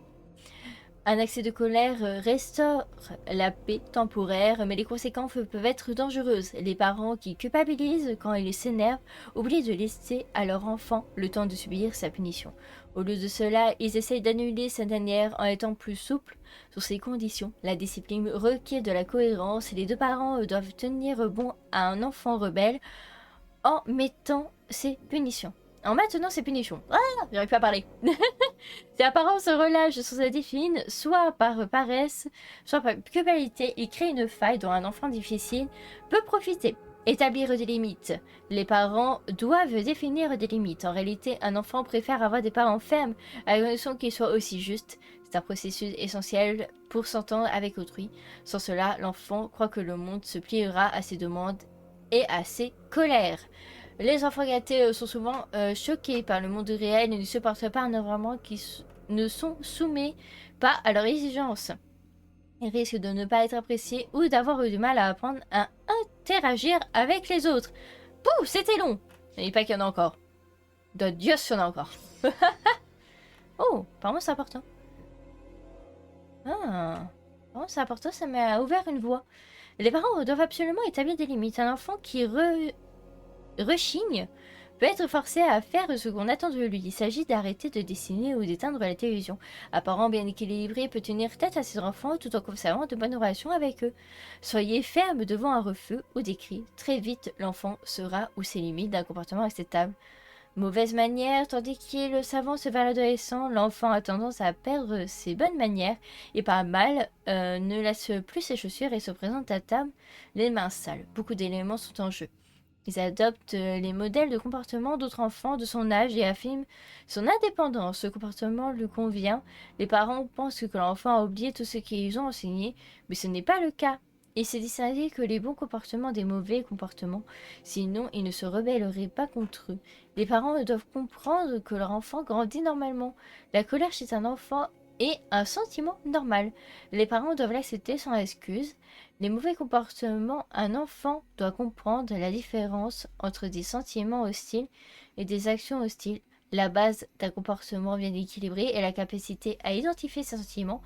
Un accès de colère restaure la paix temporaire, mais les conséquences peuvent être dangereuses. Les parents qui culpabilisent quand ils s'énervent oublient de laisser à leur enfant le temps de subir sa punition. Au lieu de cela, ils essayent d'annuler sa dernière en étant plus souples sur ses conditions. La discipline requiert de la cohérence et les deux parents doivent tenir bon à un enfant rebelle en mettant ses punitions. En maintenant ses punitions. Ah, j'arrive pas à parler. Ses apparents se relâchent sur sa défine, soit par paresse, soit par culpabilité. Il crée une faille dont un enfant difficile peut profiter. Établir des limites. Les parents doivent définir des limites. En réalité, un enfant préfère avoir des parents fermes, à condition qu'ils soient aussi justes. C'est un processus essentiel pour s'entendre avec autrui. Sans cela, l'enfant croit que le monde se pliera à ses demandes et à ses colères. Les enfants gâtés sont souvent choqués par le monde réel et ne supportent pas un environnement qui ne sont soumis pas à leurs exigences. Ils risquent de ne pas être appréciés ou d'avoir eu du mal à apprendre à interagir avec les autres. Pouh, c'était long. Et pas qu'il y en a encore. De Dieu, s'il y en a encore. Oh, apparemment c'est important. Ah, apparemment c'est important, ça m'a ouvert une voie. Les parents doivent absolument établir des limites. Un enfant qui rechigne peut être forcé à faire ce qu'on attend de lui. Il s'agit d'arrêter de dessiner ou d'éteindre la télévision. Un parent bien équilibré peut tenir tête à ses enfants tout en conservant de bonnes relations avec eux. Soyez ferme devant un refus ou des cris. Très vite, l'enfant saura où ses limites d'un comportement acceptable. Mauvaise manière, tandis qu'il s'avance vers l'adolescent, l'enfant a tendance à perdre ses bonnes manières et par mal ne laisse plus ses chaussures et se présente à table les mains sales. Beaucoup d'éléments sont en jeu. Ils adoptent les modèles de comportement d'autres enfants de son âge et affirment son indépendance. Ce comportement lui convient. Les parents pensent que l'enfant a oublié tout ce qu'ils ont enseigné, mais ce n'est pas le cas. Il s'est distingué que les bons comportements des mauvais comportements, sinon ils ne se rebelleraient pas contre eux. Les parents doivent comprendre que leur enfant grandit normalement. La colère chez un enfant est un sentiment normal. Les parents doivent l'accepter sans excuse. Les mauvais comportements, un enfant doit comprendre la différence entre des sentiments hostiles et des actions hostiles. la base d'un comportement bien équilibré est la capacité à identifier ses sentiments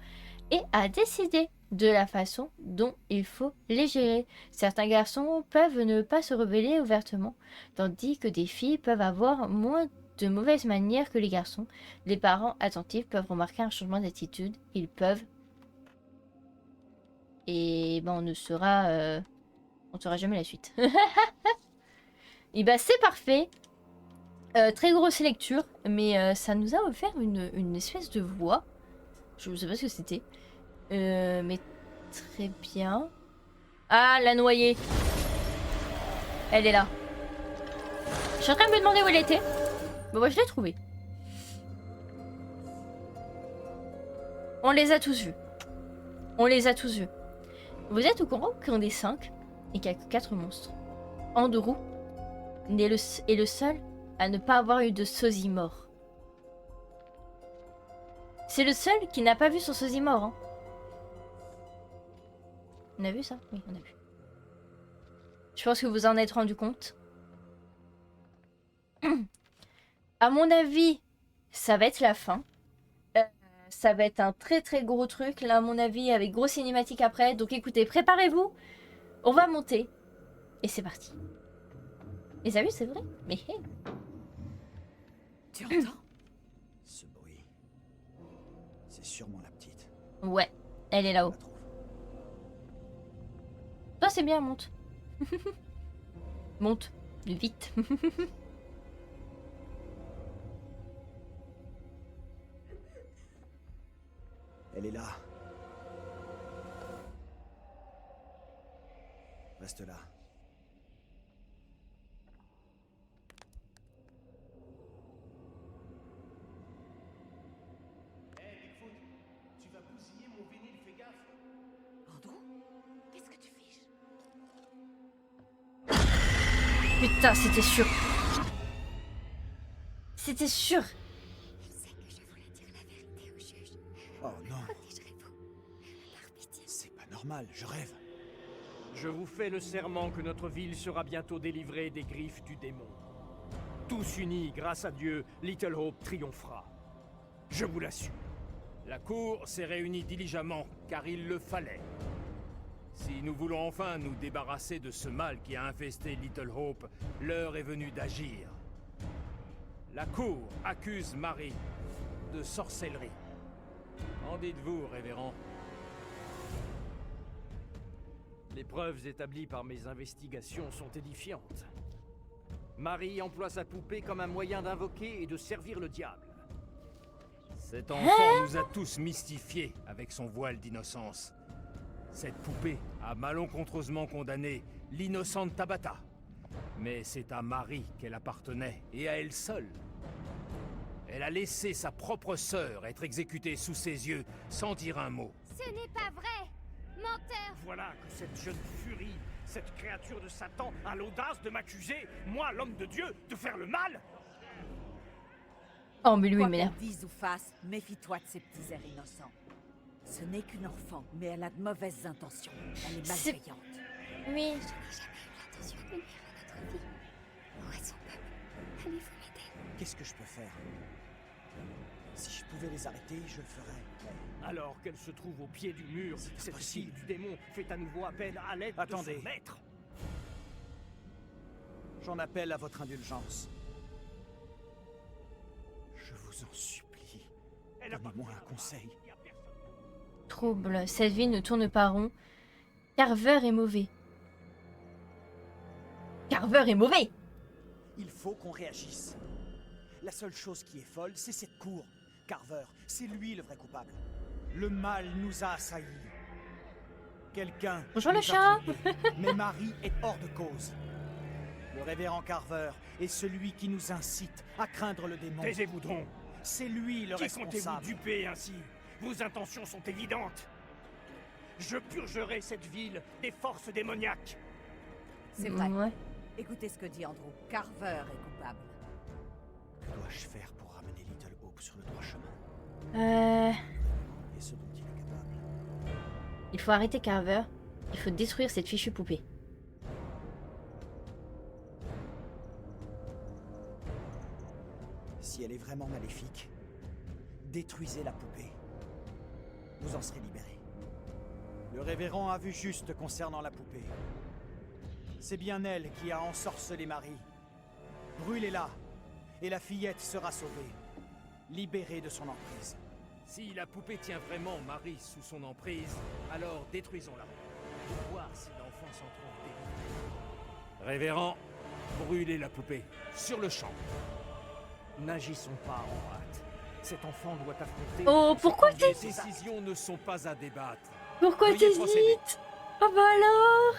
et à décider de la façon dont il faut les gérer. Certains garçons peuvent ne pas se rebeller ouvertement, tandis que des filles peuvent avoir moins de mauvaises manières que les garçons. Les parents attentifs peuvent remarquer un changement d'attitude. Ils peuvent... Et ben on ne saura jamais la suite. Et ben c'est parfait. Très grosse lecture, mais ça nous a offert une espèce de voix. Je ne sais pas ce que c'était. Mais très bien. Ah, la noyée. Elle est là. Je suis en train de me demander où elle était. Bon, moi, je l'ai trouvée. On les a tous vus. On les a tous vus. Vous êtes au courant qu'on est 5 et qu'il n'y a que 4 monstres. Andorou est le seul à ne pas avoir eu de sosie mort. C'est le seul qui n'a pas vu son sosie mort. Hein. On a vu ça? Oui, on a vu. Je pense que vous en êtes rendu compte. À mon avis, ça va être la fin. Ça va être un très très gros truc, là, à mon avis, avec gros cinématique après. Donc écoutez, préparez-vous. On va monter. Et c'est parti. Et ça vu, c'est vrai. Mais hey. Tu entends? Ce bruit. C'est sûrement la petite. Ouais, elle est Je la là-haut. trouve. Toi, c'est bien, monte. Monte. Vite. Elle est là. Reste là. Tu vas bousiller mon vinyle, fais gaffe. Andrew? Qu'est-ce que tu fiches? Putain, c'était sûr. C'était sûr. Je sais que je voulais dire la vérité au juge. Oh non, Protégerez-vous. Par pitié. c'est pas normal, je rêve. Je vous fais le serment que notre ville sera bientôt délivrée des griffes du démon. Tous unis, grâce à Dieu, Little Hope triomphera. Je vous l'assure. La cour s'est réunie diligemment, car il le fallait. Si nous voulons enfin nous débarrasser de ce mal qui a infesté Little Hope, l'heure est venue d'agir. La cour accuse Marie de sorcellerie. Qu'en dites-vous, révérend? Les preuves établies par mes investigations sont édifiantes. Marie emploie sa poupée comme un moyen d'invoquer et de servir le diable. Cet enfant nous a tous mystifiés avec son voile d'innocence. Cette poupée a malencontreusement condamné l'innocente Tabata. Mais c'est à Marie qu'elle appartenait, et à elle seule. Elle a laissé sa propre sœur être exécutée sous ses yeux, sans dire un mot. Ce n'est pas vrai. Menteur. Voilà que cette jeune furie, cette créature de Satan, a l'audace de m'accuser, moi, l'homme de Dieu, de faire le mal. Oh, mais lui, Quoi il m'énerve. qu'elle dise ou fasse, méfie-toi de ces petits airs innocents. Ce n'est qu'une enfant, mais elle a de mauvaises intentions. Elle est C'est- malveillante. Oui. Je n'ai jamais eu l'intention de nuire à notre vie. Où est son peuple? Allez-vous m'aider? Qu'est-ce que je peux faire? Si je pouvais les arrêter, je le ferais. Mais Alors qu'elle se trouve au pied du mur, C'est cette fille impossible. du démon fait à nouveau appel à l'aide Attendez. de son maître. j'en appelle à votre indulgence. Je vous en supplie, donnez-moi un conseil. Trouble. Cette vie ne tourne pas rond. Carver est mauvais. Carver est mauvais. Il faut qu'on réagisse. La seule chose qui est folle, c'est cette cour. Carver, c'est lui le vrai coupable. Le mal nous a assaillis. Quelqu'un Bonjour le nous a chat. troublés, mais Marie est hors de cause. Le révérend Carver est celui qui nous incite à craindre le démon. Taisez-vous donc. C'est lui le Qui comptez-vous responsable. duper ainsi? Vos intentions sont évidentes. Je purgerai cette ville des forces démoniaques. C'est vrai. Ouais. Écoutez ce que dit Andrew. Carver est coupable. Que dois-je faire pour ramener Little Hope sur le droit chemin? Et ce dont il est capable. Il faut arrêter Carver. Il faut détruire cette fichue poupée. Si si elle est vraiment maléfique, détruisez la poupée. Vous en serez libérés. Le révérend a vu juste concernant la poupée. C'est bien elle qui a ensorcelé Marie. Brûlez-la, et la fillette sera sauvée, libérée de son emprise. Si la poupée tient vraiment Marie sous son emprise, alors détruisons-la. Pour voir si l'enfant s'en trouve délivré. Révérend, brûlez la poupée, sur le champ. N'agissons pas en hâte. Cet enfant doit affronter... Oh, pourquoi Les t'hésites? décisions ne sont pas à débattre. Pourquoi Veuillez procéder. t'hésites? Oh bah alors?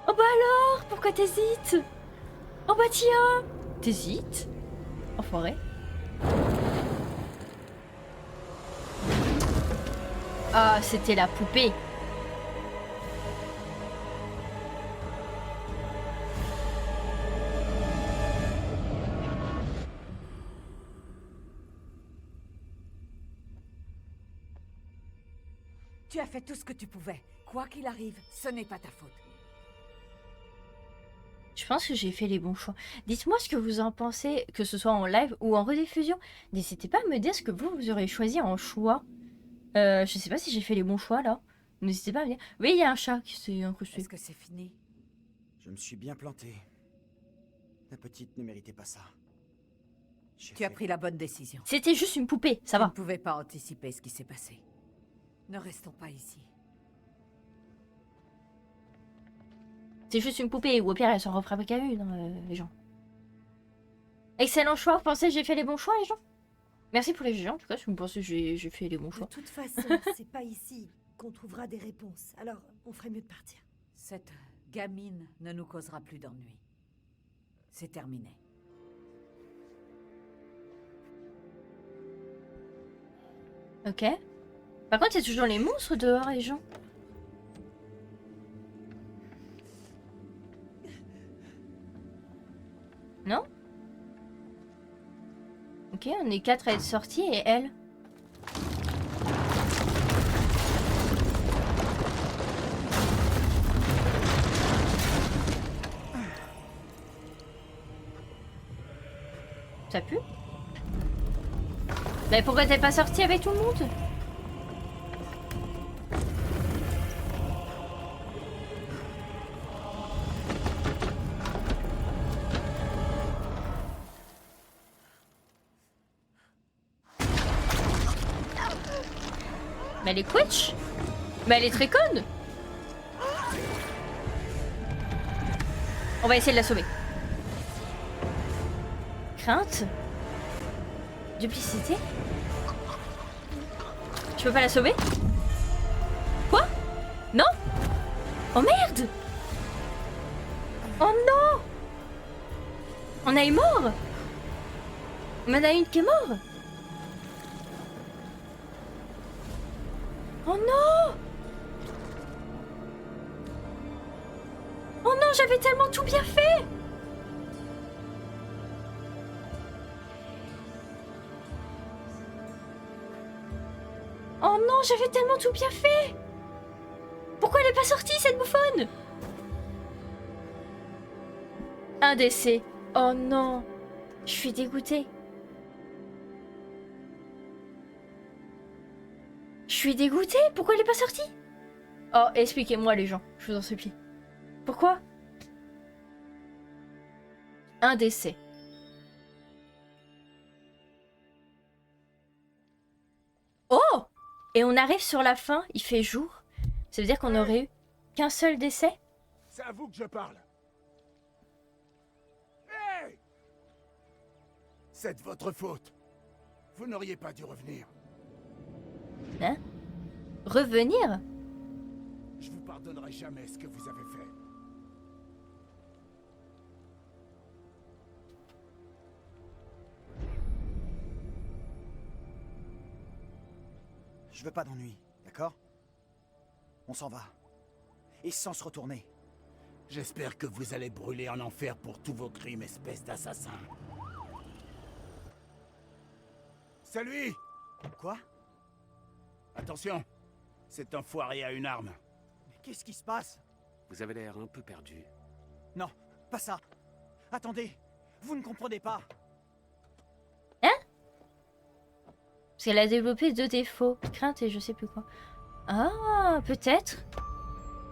Oh bah alors? Pourquoi t'hésites? Oh bah tiens! T'hésites? Enfoiré. Ah, c'était la poupée. Tu as fait tout ce que tu pouvais. Quoi qu'il arrive, ce n'est pas ta faute. Je pense que j'ai fait les bons choix. Dites-moi ce que vous en pensez, que ce soit en live ou en rediffusion. N'hésitez pas à me dire ce que vous aurez choisi en choix. Je sais pas si j'ai fait les bons choix là. N'hésitez pas à me dire. Oui, il y a un chat qui s'est incrusté. Est-ce que c'est fini? Je me suis bien planté. La petite ne méritait pas ça. Tu as pris la bonne décision. C'était juste une poupée, ça Tu va. ne pouvais pas anticiper ce qui s'est passé. Ne restons pas ici. C'est juste une poupée, ou au pire elle s'en refabrique à une, les gens. Excellent choix, vous pensez que j'ai fait les bons choix, les gens? Merci pour les GG, en tout cas, si vous pensez que j'ai fait les bons De choix. toute façon, c'est pas ici qu'on trouvera des réponses. Alors, on ferait mieux de partir. Cette gamine ne nous causera plus d'ennuis. C'est terminé. Ok. Par contre, il y a toujours les monstres dehors, les gens. Non? Ok, on est 4 à être sortis et elle. Ça pue? Mais pourquoi t'es pas sorti avec tout le monde? Mais elle est quitch? Mais elle est très conne! On va essayer de la sauver. Crainte? Duplicité? Je peux pas la sauver? Quoi? Non? Oh merde! Oh non! On a une mort! On en a une qui est morte! Oh non! Oh non, j'avais tellement tout bien fait! Oh non, j'avais tellement tout bien fait! Pourquoi elle est pas sortie, cette bouffonne? Un décès. Oh non! Je suis dégoûtée. Je suis dégoûtée. Pourquoi elle est pas sortie? Oh, expliquez-moi les gens, je vous en supplie. Pourquoi? Un décès. Oh! Et on arrive sur la fin, il fait jour. Ça veut dire qu'on aurait eu qu'un seul décès? C'est à vous que je parle. Hey! C'est de votre faute. Vous n'auriez pas dû revenir. Hein? Revenir? Je vous pardonnerai jamais ce que vous avez fait. Je veux pas d'ennui, d'accord? On s'en va. Et sans se retourner. J'espère que vous allez brûler en enfer pour tous vos crimes, espèce d'assassin. C'est lui! Quoi? Attention! Cet enfoiré a une arme. Mais qu'est-ce qui se passe? Vous avez l'air un peu perdu. Non, pas ça. Attendez, vous ne comprenez pas. Hein? Parce qu'elle a développé 2 défauts. Crainte et je sais plus quoi. Ah, peut-être.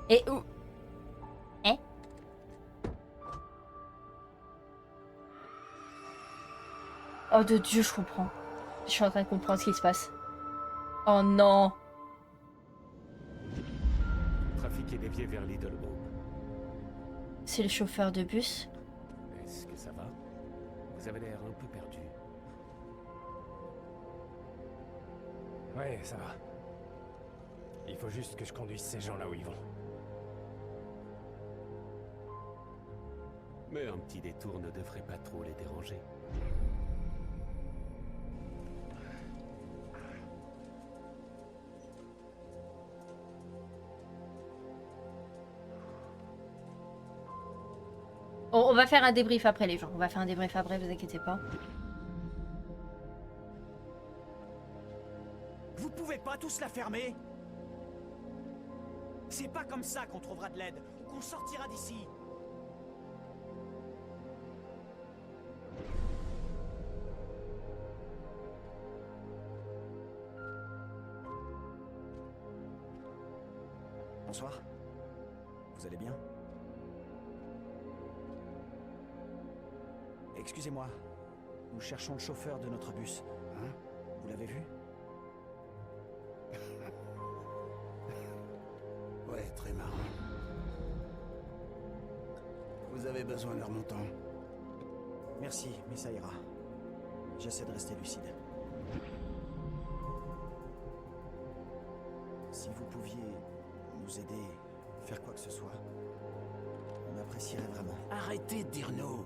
Et où? Hein? Oh de Dieu, je comprends. Je suis en train de comprendre ce qui se passe. Oh non. Le trafic est dévié vers Little Hope. C'est le chauffeur de bus. Est-ce que ça va? Vous avez l'air un peu perdu. Ouais, ça va. Il faut juste que je conduise ces gens là où ils vont. Mais un petit détour ne devrait pas trop les déranger. On va faire un débrief après les gens. On va faire un débrief après, vous inquiétez pas. Vous pouvez pas tous la fermer? C'est pas comme ça qu'on trouvera de l'aide, ou qu'on sortira d'ici. Bonsoir. Vous allez bien? Excusez-moi. Nous cherchons le chauffeur de notre bus. Hein? Vous l'avez vu? Ouais, très marrant. Vous avez besoin d'un remontant? Merci, mais ça ira. J'essaie de rester lucide. Si vous pouviez nous aider, faire quoi que ce soit, on apprécierait vraiment. Arrêtez de dire non.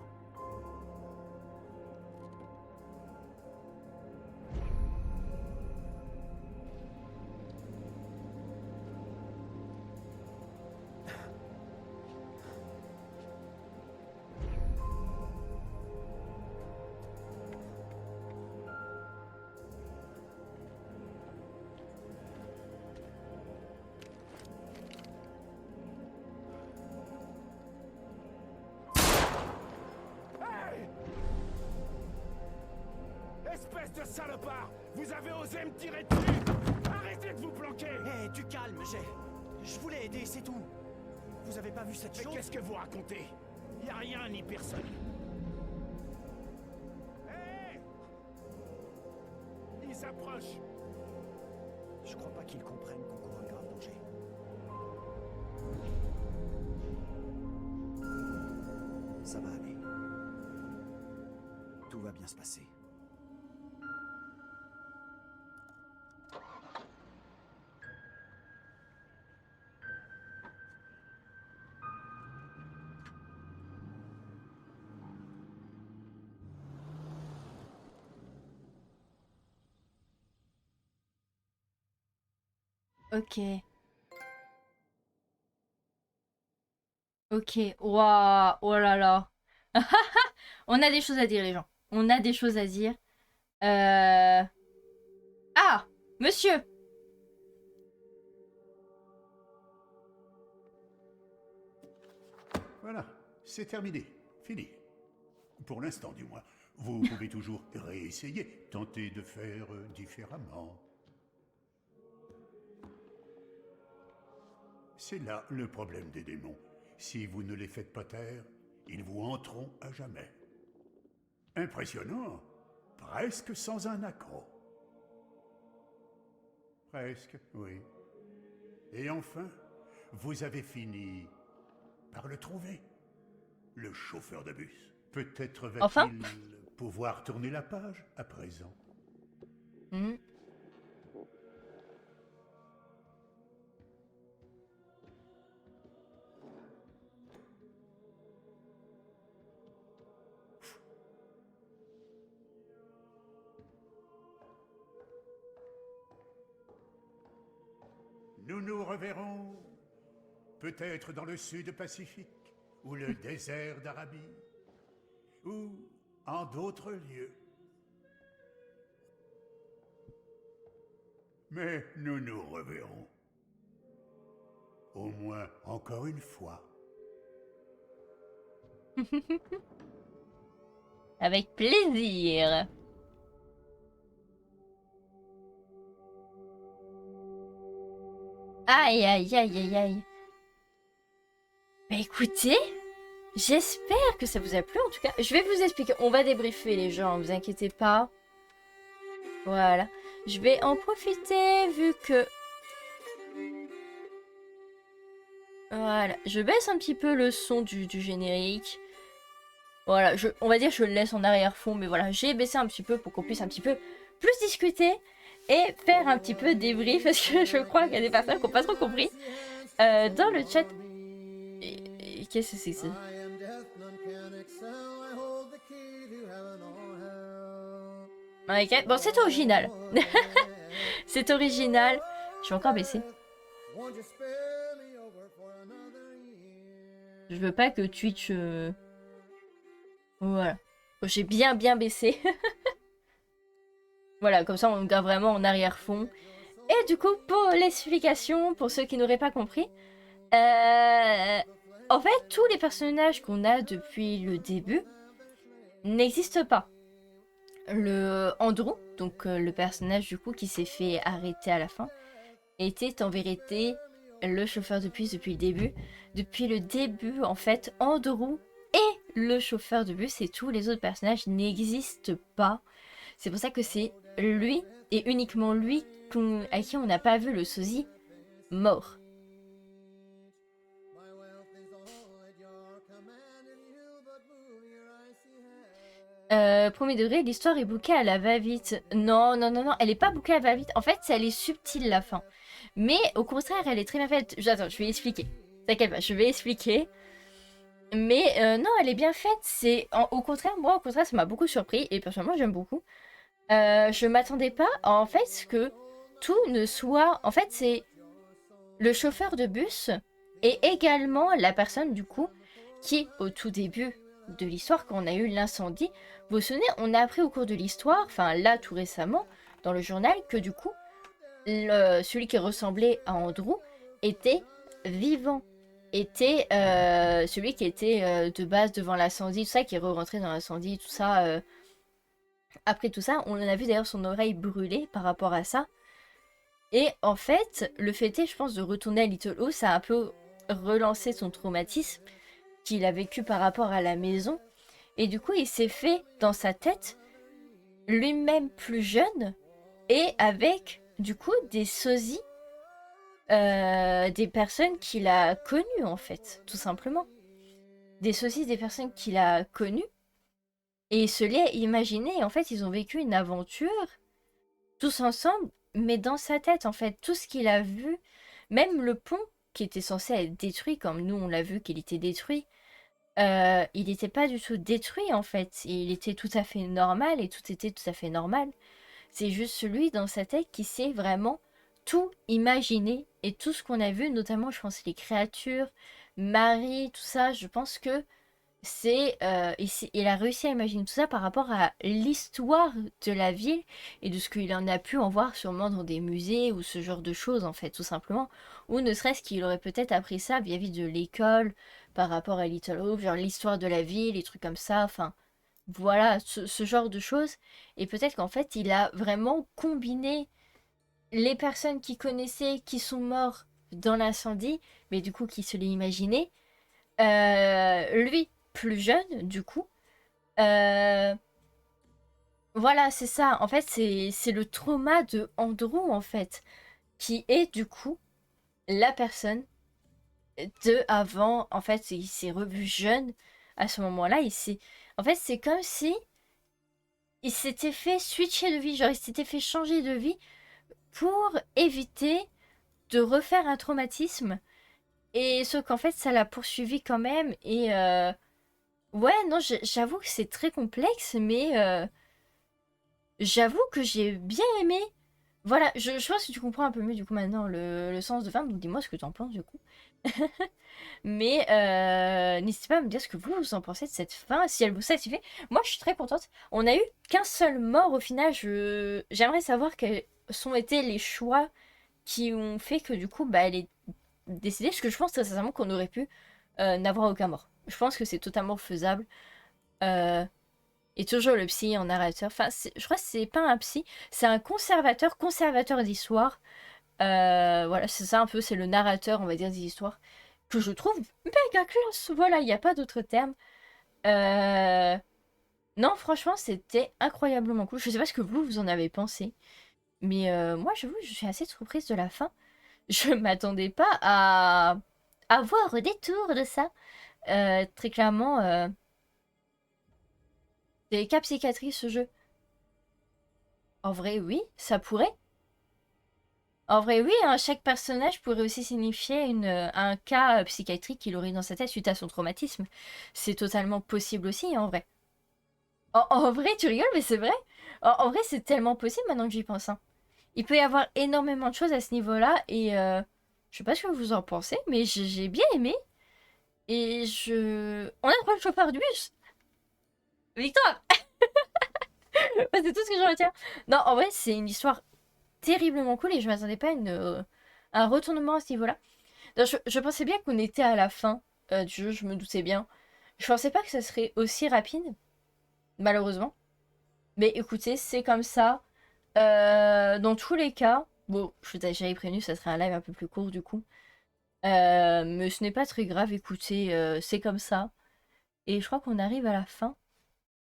Espèce de salopard! Vous avez osé me tirer dessus! Arrêtez de vous planquer! Hé, du calme, je voulais aider, c'est tout. Vous avez pas vu cette Mais chose? qu'est-ce que vous racontez? Y a rien ni personne. Hé! Ils s'approchent! Je crois pas qu'ils comprennent qu'on court un grave danger. Ça va aller. Tout va bien se passer. Ok. Ok. Waouh. Oh là là. On a des choses à dire, les gens. On a des choses à dire. Ah, monsieur. Voilà, c'est terminé. Fini. Pour l'instant, du moins. Vous pouvez toujours réessayer, tenter de faire différemment. C'est là le problème des démons. Si vous ne les faites pas taire, ils vous hanteront à jamais. Impressionnant, presque sans un accroc. Presque, oui. Et enfin, vous avez fini par le trouver. Le chauffeur de bus. Peut-être va-t-il Enfin pouvoir tourner la page à présent. Hmm. Nous nous reverrons peut-être dans le sud Pacifique, ou le désert d'Arabie, ou en d'autres lieux. Mais nous nous reverrons. Au moins encore une fois. Avec plaisir. Aïe, aïe, aïe, aïe, aïe. Bah écoutez, j'espère que ça vous a plu en tout cas. Je vais vous expliquer, on va débriefer les gens, vous inquiétez pas. Voilà. Je vais en profiter vu que... Voilà, je baisse un petit peu le son du générique. Voilà, on va dire que je le laisse en arrière-fond, mais voilà, j'ai baissé un petit peu pour qu'on puisse un petit peu plus discuter et faire un petit peu débrief, parce que je crois qu'il y a des personnes qui n'ont pas trop compris dans le chat. Qu'est-ce que c'est que ça? Ok, bon, c'est original. C'est original. Je vais encore baisser. Je veux pas que Twitch... Voilà. J'ai bien baissé. Voilà, comme ça on garde vraiment en arrière-fond. Et du coup, pour l'explication, pour ceux qui n'auraient pas compris, en fait, tous les personnages qu'on a depuis le début n'existent pas. Le Andrew, donc le personnage du coup qui s'est fait arrêter à la fin, était en vérité le chauffeur de bus depuis le début. Depuis le début, en fait, Andrew et le chauffeur de bus et tous les autres personnages n'existent pas. C'est pour ça que c'est lui et uniquement lui à qui on n'a pas vu le sosie mort. Premier degré, l'histoire est bouquée à la va-vite. Non, elle est pas bouquée à la va-vite. En fait, elle est subtile la fin. Mais au contraire, elle est très bien faite. Attends, je vais expliquer. T'inquiète pas, je vais expliquer. Mais non, elle est bien faite. Au contraire, moi, ça m'a beaucoup surpris. Et personnellement, j'aime beaucoup. Je m'attendais pas, en fait, que tout ne soit... En fait, c'est le chauffeur de bus et également la personne, du coup, qui, au tout début de l'histoire, quand on a eu l'incendie, vous vous souvenez, on a appris au cours de l'histoire, enfin là, tout récemment, dans le journal, que du coup, celui qui ressemblait à Andrew était vivant. Était celui qui était de base devant l'incendie, tout ça, qui est re-rentré dans l'incendie, tout ça... Après tout ça, on a vu d'ailleurs son oreille brûler par rapport à ça. Et en fait, le fait est, je pense, de retourner à Little Hope, ça a un peu relancé son traumatisme qu'il a vécu par rapport à la maison. Et du coup, il s'est fait, dans sa tête, lui-même plus jeune, et avec, du coup, des sosies, des personnes qu'il a connues, en fait, tout simplement. Des sosies des personnes qu'il a connues. Et il se l'est imaginé, en fait, ils ont vécu une aventure, tous ensemble, mais dans sa tête, en fait, tout ce qu'il a vu, même le pont qui était censé être détruit, comme nous on l'a vu qu'il était détruit, il n'était pas du tout détruit, en fait. Il était tout à fait normal, et tout était tout à fait normal. C'est juste celui dans sa tête qui s'est vraiment tout imaginé, et tout ce qu'on a vu, notamment, je pense, les créatures, Marie, tout ça, je pense que il a réussi à imaginer tout ça par rapport à l'histoire de la ville et de ce qu'il en a pu en voir sûrement dans des musées ou ce genre de choses en fait tout simplement, ou ne serait-ce qu'il aurait peut-être appris ça vis-à-vis de l'école par rapport à Little Hope, genre l'histoire de la ville, les trucs comme ça, enfin voilà ce genre de choses, et peut-être qu'en fait il a vraiment combiné les personnes qu'il connaissait qui sont morts dans l'incendie, mais du coup qui se l'est imaginé, lui plus jeune du coup, voilà, c'est ça en fait, c'est le trauma de Andrew en fait qui est du coup la personne de avant. En fait, il s'est revu jeune à ce moment-là, en fait c'est comme si il s'était fait switcher de vie, genre il s'était fait changer de vie pour éviter de refaire un traumatisme, et sauf qu'en fait ça l'a poursuivi quand même. Et ouais, non, j'avoue que c'est très complexe, mais j'avoue que j'ai bien aimé. Voilà, je pense que tu comprends un peu mieux du coup maintenant le sens de fin, donc dis-moi ce que tu en penses du coup. Mais n'hésitez pas à me dire ce que vous en pensez de cette fin, si elle vous satisfait. Moi je suis très contente. On a eu qu'un seul mort au final. J'aimerais savoir quels sont été les choix qui ont fait que du coup elle est décédée, parce que je pense très sincèrement qu'on aurait pu n'avoir aucun mort. Je pense que c'est totalement faisable. Et toujours le psy en narrateur. Enfin, je crois que c'est pas un psy, c'est un conservateur d'histoire. Voilà, c'est ça un peu, c'est le narrateur, on va dire, des histoires, que je trouve méga classe. Voilà, il n'y a pas d'autre terme. Non, franchement, c'était incroyablement cool. Je sais pas ce que vous en avez pensé. Mais moi, j'avoue, je suis assez surprise de la fin. Je m'attendais pas à voir au détour de ça. Très clairement, des cas psychiatriques, ce jeu. En vrai, oui, ça pourrait. En vrai, oui, hein, chaque personnage pourrait aussi signifier un cas psychiatrique qu'il aurait dans sa tête suite à son traumatisme. C'est totalement possible aussi, en vrai. En vrai, tu rigoles, mais c'est vrai. En vrai, c'est tellement possible maintenant que j'y pense, hein. Il peut y avoir énormément de choses à ce niveau-là, et je sais pas ce que vous en pensez, mais j'ai bien aimé. Et On a trouvé le chauffeur du bus. Victoire. Ouais, c'est tout ce que je retiens. Non, en vrai, c'est une histoire terriblement cool et je m'attendais pas à un retournement à ce niveau-là. Je pensais bien qu'on était à la fin du jeu, je me doutais bien. Je pensais pas que ça serait aussi rapide, malheureusement. Mais écoutez, c'est comme ça. Dans tous les cas, bon, j'avais prévenu, ça serait un live un peu plus court du coup. Mais ce n'est pas très grave, écoutez, c'est comme ça. Et je crois qu'on arrive à la fin.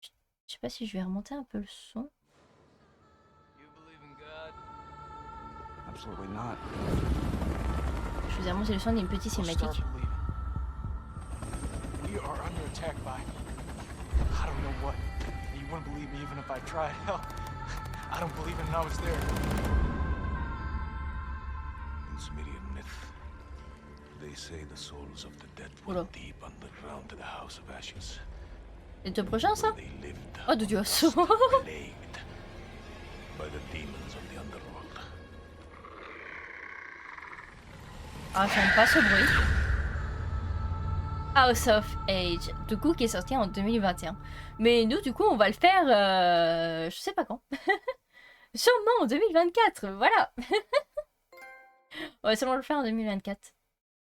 Je sais pas si je vais remonter un peu le son. Absolutely not. Je vous ai remonté le son d'une petite cinématique. We are under attack by I don't know what. You wouldn't believe me even if I tried. Hell, I don't believe it and I was there. In Sumerian myth, they say the souls of the dead went deep underground to the House of Ashes. C'est le prochain ça? Oh de Dieu. Plagued by the demons of the underworld. Ah, j'aime pas ce bruit. House of Age, du coup qui est sorti en 2021. Mais nous du coup on va le faire, je sais pas quand. Sûrement en 2024, voilà. On va sûrement le faire en 2024.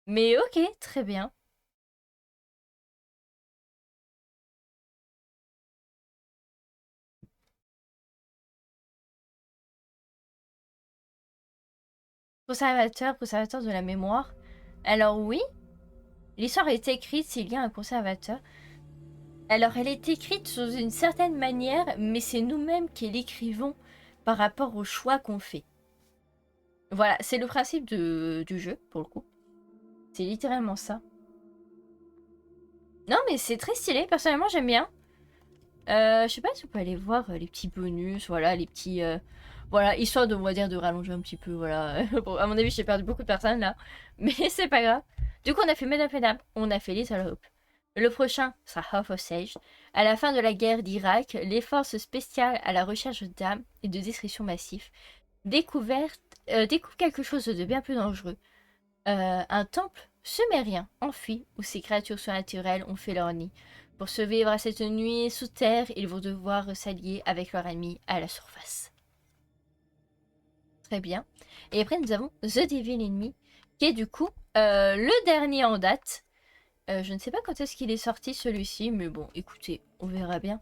Mais ok, très bien. Conservateur de la mémoire. Alors oui, l'histoire est écrite s'il y a un conservateur. Alors elle est écrite sous une certaine manière, mais c'est nous-mêmes qui l'écrivons par rapport aux choix qu'on fait. Voilà, c'est le principe du jeu, pour le coup. C'est littéralement ça. Non mais c'est très stylé, personnellement j'aime bien. Je sais pas si vous pouvez aller voir les petits bonus, voilà, les petits... Voilà, histoire de, on va dire, de rallonger un petit peu, voilà. Bon, à mon avis, j'ai perdu beaucoup de personnes, là. Mais c'est pas grave. Du coup, on a fait Medal of Dam, on a fait Little Hope. Le prochain sera House of Sage. À la fin de la guerre d'Irak, les forces spéciales à la recherche d'armes et de destruction massive découvrent quelque chose de bien plus dangereux. Un temple sumérien enfui où ces créatures surnaturelles ont fait leur nid. Pour survivre à cette nuit sous terre, ils vont devoir s'allier avec leur ennemi à la surface. Très bien. Et après, nous avons The Devil in Me, qui est du coup le dernier en date. Je ne sais pas quand est-ce qu'il est sorti celui-ci, mais bon, écoutez, on verra bien.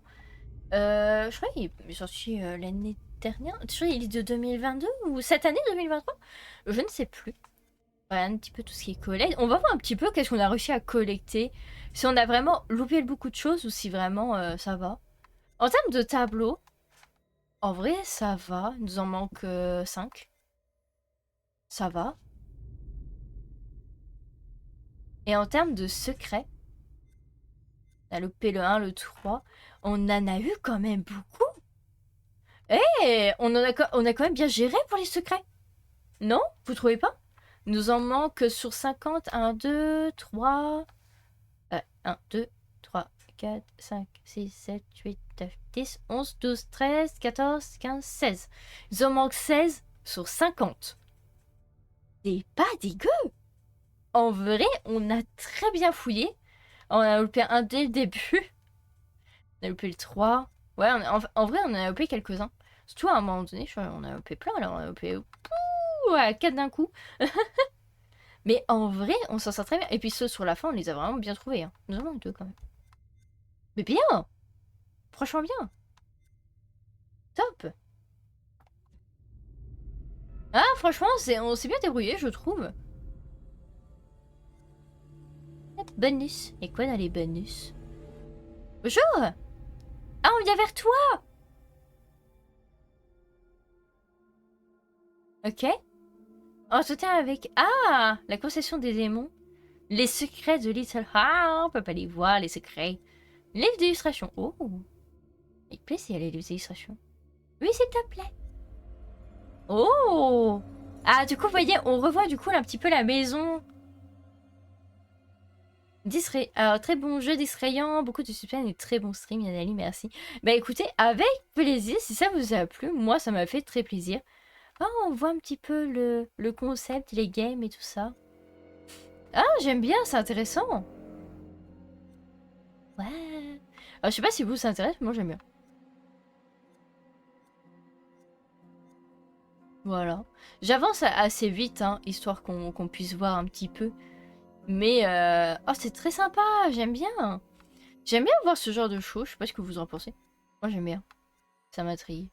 Je crois qu'il est sorti l'année dernière. Je crois qu'il est de 2022 ou cette année 2023. Je ne sais plus. Voilà un petit peu tout ce qui est collecte. On va voir un petit peu qu'est-ce qu'on a réussi à collecter. Si on a vraiment loupé beaucoup de choses ou si vraiment ça va. En termes de tableau, en vrai, ça va. Il nous en manque 5. Ça va. Et en termes de secrets, on a le P1, le 3. On en a eu quand même beaucoup. Eh, on a quand même bien géré pour les secrets. Non? Vous trouvez pas? Il nous en manque sur 50. 1, 2, 3... 1, 2, 3, 4, 5, 6, 7, 8, 9, 10, 11, 12, 13, 14, 15, 16. Il en manque 16 sur 50. C'est pas dégueu. En vrai, on a très bien fouillé. On a loupé un dès le début. On a loupé le 3. Ouais, en vrai, on a loupé quelques-uns. Surtout à un moment donné, je crois qu'on a loupé plein. Alors, on a loupé à 4 d'un coup. Mais en vrai, on s'en sort très bien. Et puis ceux sur la fin, on les a vraiment bien trouvés. Hein. Nous en manque 2 quand même. Mais bien! Franchement bien! Top! Ah, franchement, on s'est bien débrouillé, je trouve. Bonus. Et quoi dans les bonus? Bonjour. Ah, on vient vers toi. Ok. En soutien avec... Ah, la concession des démons. Les secrets de Little... Ah, on peut pas les voir, les secrets. Livre d'illustration. Oh. Avec plaisir, les livres d'illustration. Oui, s'il te plaît. Oh. Ah, du coup, vous voyez, on revoit du coup un petit peu la maison. Alors, très bon jeu distrayant, beaucoup de suspense et très bon stream, Yanali, merci. Bah écoutez, avec plaisir, si ça vous a plu, moi ça m'a fait très plaisir. Oh, on voit un petit peu le concept, les games et tout ça. Ah, j'aime bien, c'est intéressant. Ouais. Alors, je sais pas si vous ça intéresse, moi j'aime bien. Voilà. J'avance assez vite, hein, histoire qu'on puisse voir un petit peu. Mais, oh, c'est très sympa, j'aime bien. J'aime bien voir ce genre de choses, je sais pas ce que vous en pensez. Moi, j'aime bien. Ça m'intrigue.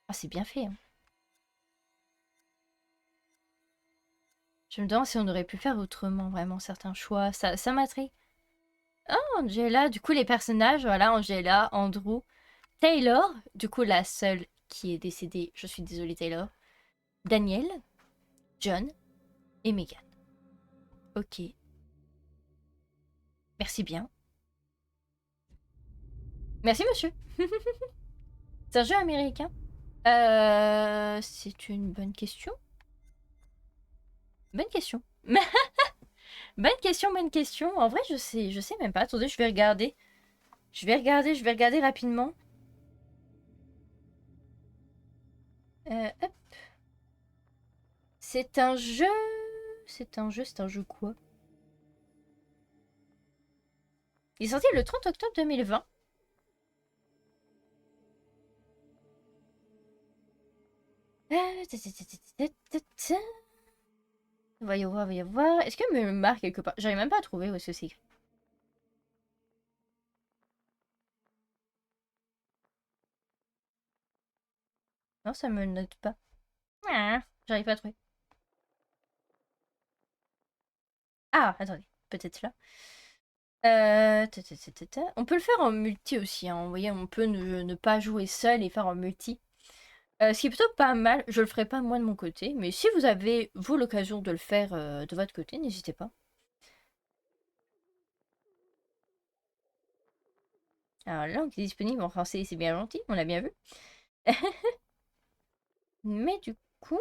Ah, c'est bien fait, hein. Je me demande si on aurait pu faire autrement, vraiment, certains choix. Ça m'intrigue. Ah, Angela, du coup, les personnages, voilà, Angela, Andrew, Taylor, du coup, la seule qui est décédée, je suis désolée, Taylor, Daniel, John et Megan. Ok. Merci bien. Merci, monsieur. C'est un jeu américain? C'est une bonne question. Bonne question. Bonne question, bonne question. En vrai, je sais même pas. Attendez, je vais regarder. Je vais regarder rapidement. Hop. C'est un jeu... C'est un jeu quoi? Il est sorti le 30 octobre 2020. Voyons voir, voyons voir. Est-ce que me marque quelque part? J'arrive même pas à trouver où est-ce que c'est écrit. Non, ça me note pas. Ah, j'arrive pas à trouver. Ah, attendez, peut-être là. On peut le faire en multi aussi, hein. Vous voyez, on peut ne pas jouer seul et faire en multi. Ce qui est plutôt pas mal. Je le ferai pas moi de mon côté, mais si vous avez, vous, l'occasion de le faire de votre côté, n'hésitez pas. Alors, langue est disponible en français, c'est bien gentil, on l'a bien vu. Mais du coup...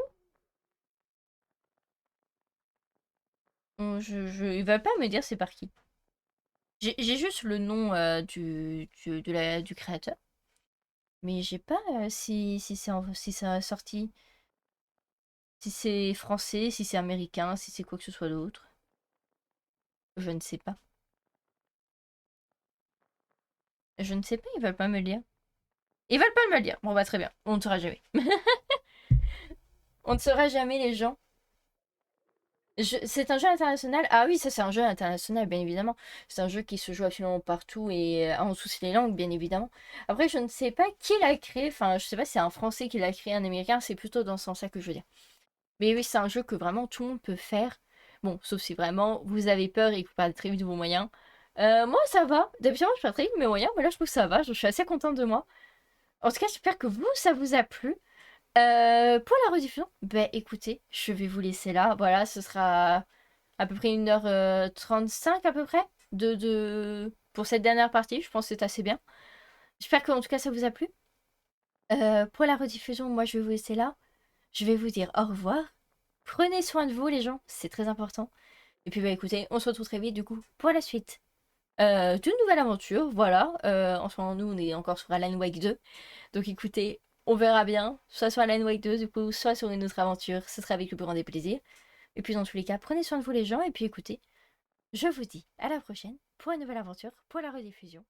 ils veulent pas me dire c'est par qui. J'ai juste le nom du créateur. Mais j'ai pas si c'est sorti. Si c'est français, si c'est américain, si c'est quoi que ce soit d'autre. Je ne sais pas. Je ne sais pas, ils veulent pas me le dire. Ils veulent pas me le dire. Bon bah très bien, on ne saura jamais. On ne saura jamais les gens. C'est un jeu international. Ah oui, ça c'est un jeu international, bien évidemment. C'est un jeu qui se joue absolument partout et en toutes les langues, bien évidemment. Après, je ne sais pas qui l'a créé. Enfin, je sais pas si c'est un Français qui l'a créé, un Américain. C'est plutôt dans ce sens-là que je veux dire. Mais oui, c'est un jeu que vraiment tout le monde peut faire. Bon, sauf si vraiment vous avez peur et que vous perdez très vite vos moyens. Moi, ça va. D'habitude, je perds très vite mes moyens, mais là, je trouve que ça va. Je suis assez contente de moi. En tout cas, j'espère que vous, ça vous a plu. Pour la rediffusion, ben écoutez, je vais vous laisser là. Voilà, ce sera à peu près 1h35 à peu près pour cette dernière partie. Je pense que c'est assez bien. J'espère qu'en tout cas ça vous a plu. Pour la rediffusion, moi je vais vous laisser là. Je vais vous dire au revoir. Prenez soin de vous les gens, c'est très important. Et puis bah écoutez, on se retrouve très vite du coup pour la suite d'une nouvelle aventure. Voilà, en ce moment nous on est encore sur Alan Wake 2. Donc écoutez, on verra bien, soit sur Alan Wake 2 du coup, soit sur une autre aventure, ce sera avec le plus grand des plaisirs. Et puis dans tous les cas, prenez soin de vous les gens, et puis écoutez, je vous dis à la prochaine pour une nouvelle aventure, pour la rediffusion.